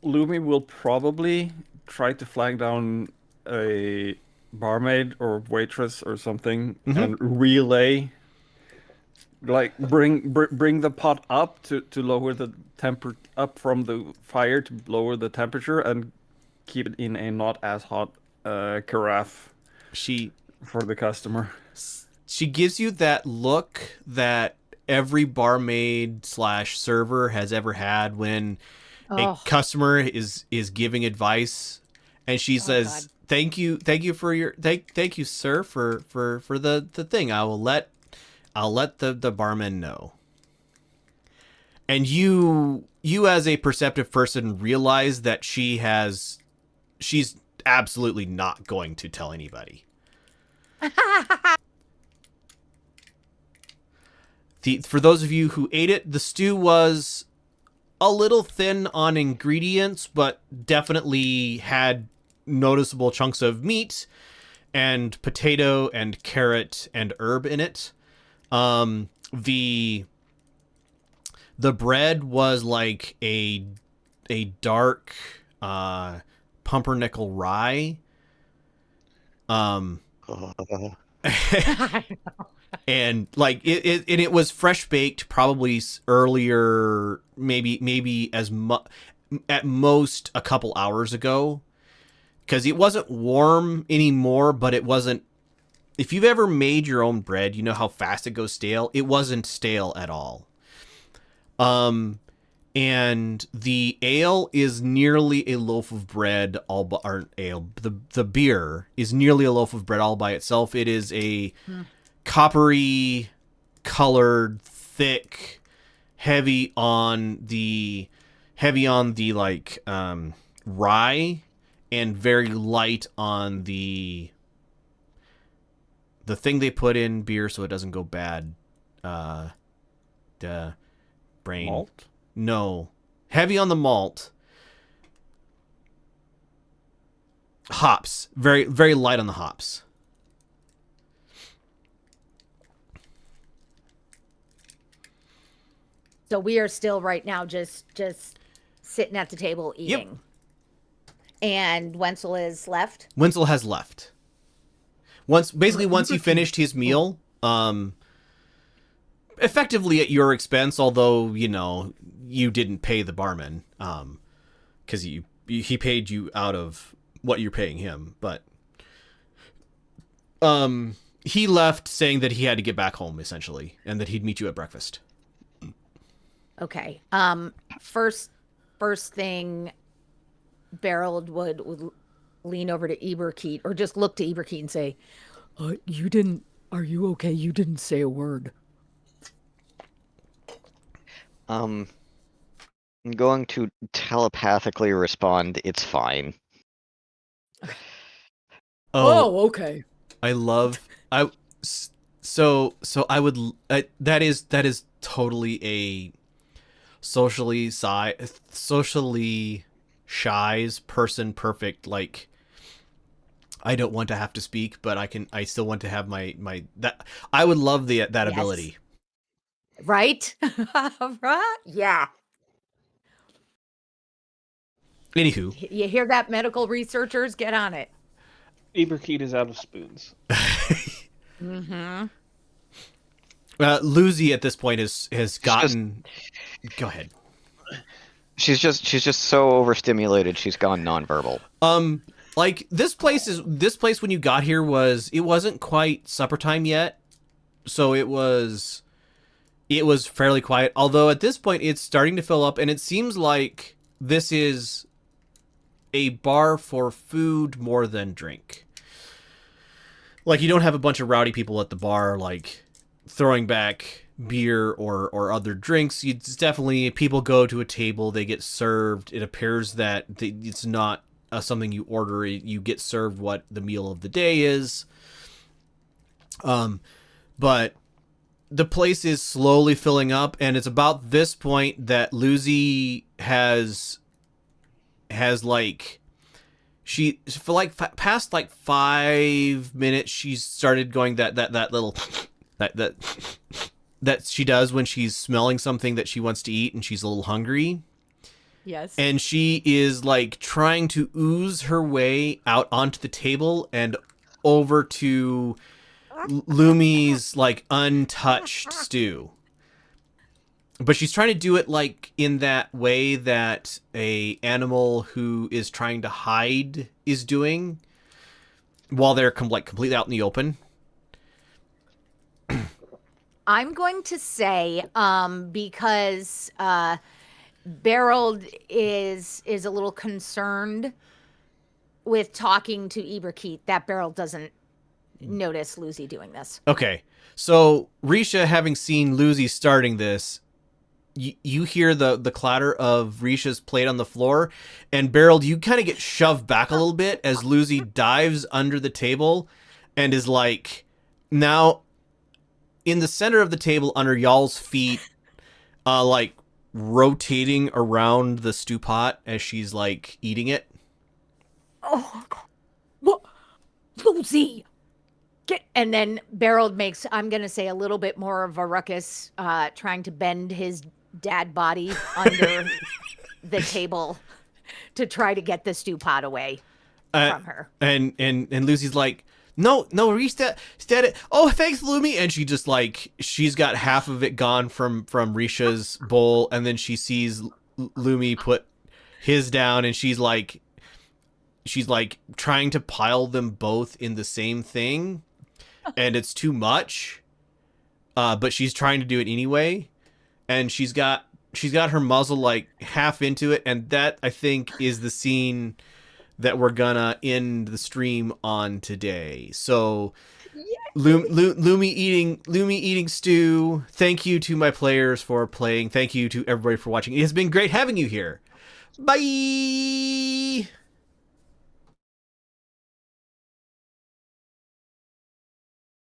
Lumi will probably try to flag down a barmaid or waitress or something and relay, like bring the pot up to lower the temper up from the fire to lower the temperature and keep it in a not as hot carafe. For the customer. She gives you that look that every barmaid / server has ever had when a customer is giving advice, and she says, God. thank you for your thank you, sir, for the thing. I'll let the barman know. And you as a perceptive person realize that she's absolutely not going to tell anybody. For those of you who ate it, the stew was a little thin on ingredients, but definitely had noticeable chunks of meat and potato and carrot and herb in it. The bread was like a dark pumpernickel rye. And like it was fresh baked, probably earlier, maybe at most a couple hours ago, because it wasn't warm anymore. But it wasn't. If you've ever made your own bread, you know how fast it goes stale. It wasn't stale at all. And the ale is nearly a loaf of bread the beer is nearly a loaf of bread all by itself. It is a coppery colored, thick, heavy on the like rye, and very light on the thing they put in beer so it doesn't go bad. Brain. Malt? No. Heavy on the malt. Hops. Very, very light on the hops. So we are still right now just sitting at the table eating. Yep. And Wenzel is left? Wenzel has left. Once he finished his meal, effectively at your expense, although, you know, you didn't pay the barman, because he paid you out of what you're paying him. But he left saying that he had to get back home, essentially, and that he'd meet you at breakfast. Okay. First thing, Beraald would lean over to Eberkeet, or just look to Eberkeet and say, You didn't... Are you okay? You didn't say a word. I'm going to telepathically respond, it's fine. Oh, okay. I love so I would that is totally a socially shy's person perfect, like I don't want to have to speak, but I still want to have my that I would love that Yes. ability. right? Right? Yeah. Anywho, You hear that, medical researchers? Get on it. Eberkeet is out of spoons. Mm-hmm. Lucy at this point has gotten. Go ahead. She's just so overstimulated. She's gone nonverbal. Like this place when you got here it wasn't quite supper time yet, so it was fairly quiet. Although at this point it's starting to fill up, and it seems like this is a bar for food more than drink. Like you don't have a bunch of rowdy people at the bar, like throwing back beer or other drinks. It's definitely people go to a table, they get served. It appears that it's not something you order. You get served what the meal of the day is. But the place is slowly filling up, and it's about this point that Lucy has like she for like past like 5 minutes she's started going that little that she does when she's smelling something that she wants to eat and she's a little hungry. Yes. And she is like trying to ooze her way out onto the table and over to Lumi's like untouched stew. But she's trying to do it like in that way that a animal who is trying to hide is doing while they're like completely out in the open. I'm going to say, because Beraald is a little concerned with talking to Eberkeet, that Beraald doesn't notice Lucy doing this. Okay, so Riisha, having seen Lucy starting this, you hear the clatter of Risha's plate on the floor, and Beraald, you kind of get shoved back a little bit as Lucy dives under the table and is like now in the center of the table under y'all's feet, like rotating around the stew pot as she's like eating it. Oh, what? Lucy! And then Beraald makes, I'm going to say, a little bit more of a ruckus, trying to bend his dad body under the table to try to get the stew pot away from her. And Lucy's like, no, Reese, it. Oh, thanks, Lumi. And she just like, she's got half of it gone from Risha's bowl. And then she sees Lumi put his down, and she's like trying to pile them both in the same thing. And it's too much. But she's trying to do it anyway. And she's got her muzzle like half into it. And that, I think, is the scene that we're gonna end the stream on today. So Lumi eating stew. Thank you to my players for playing. Thank you to everybody for watching. It has been great having you here. Bye.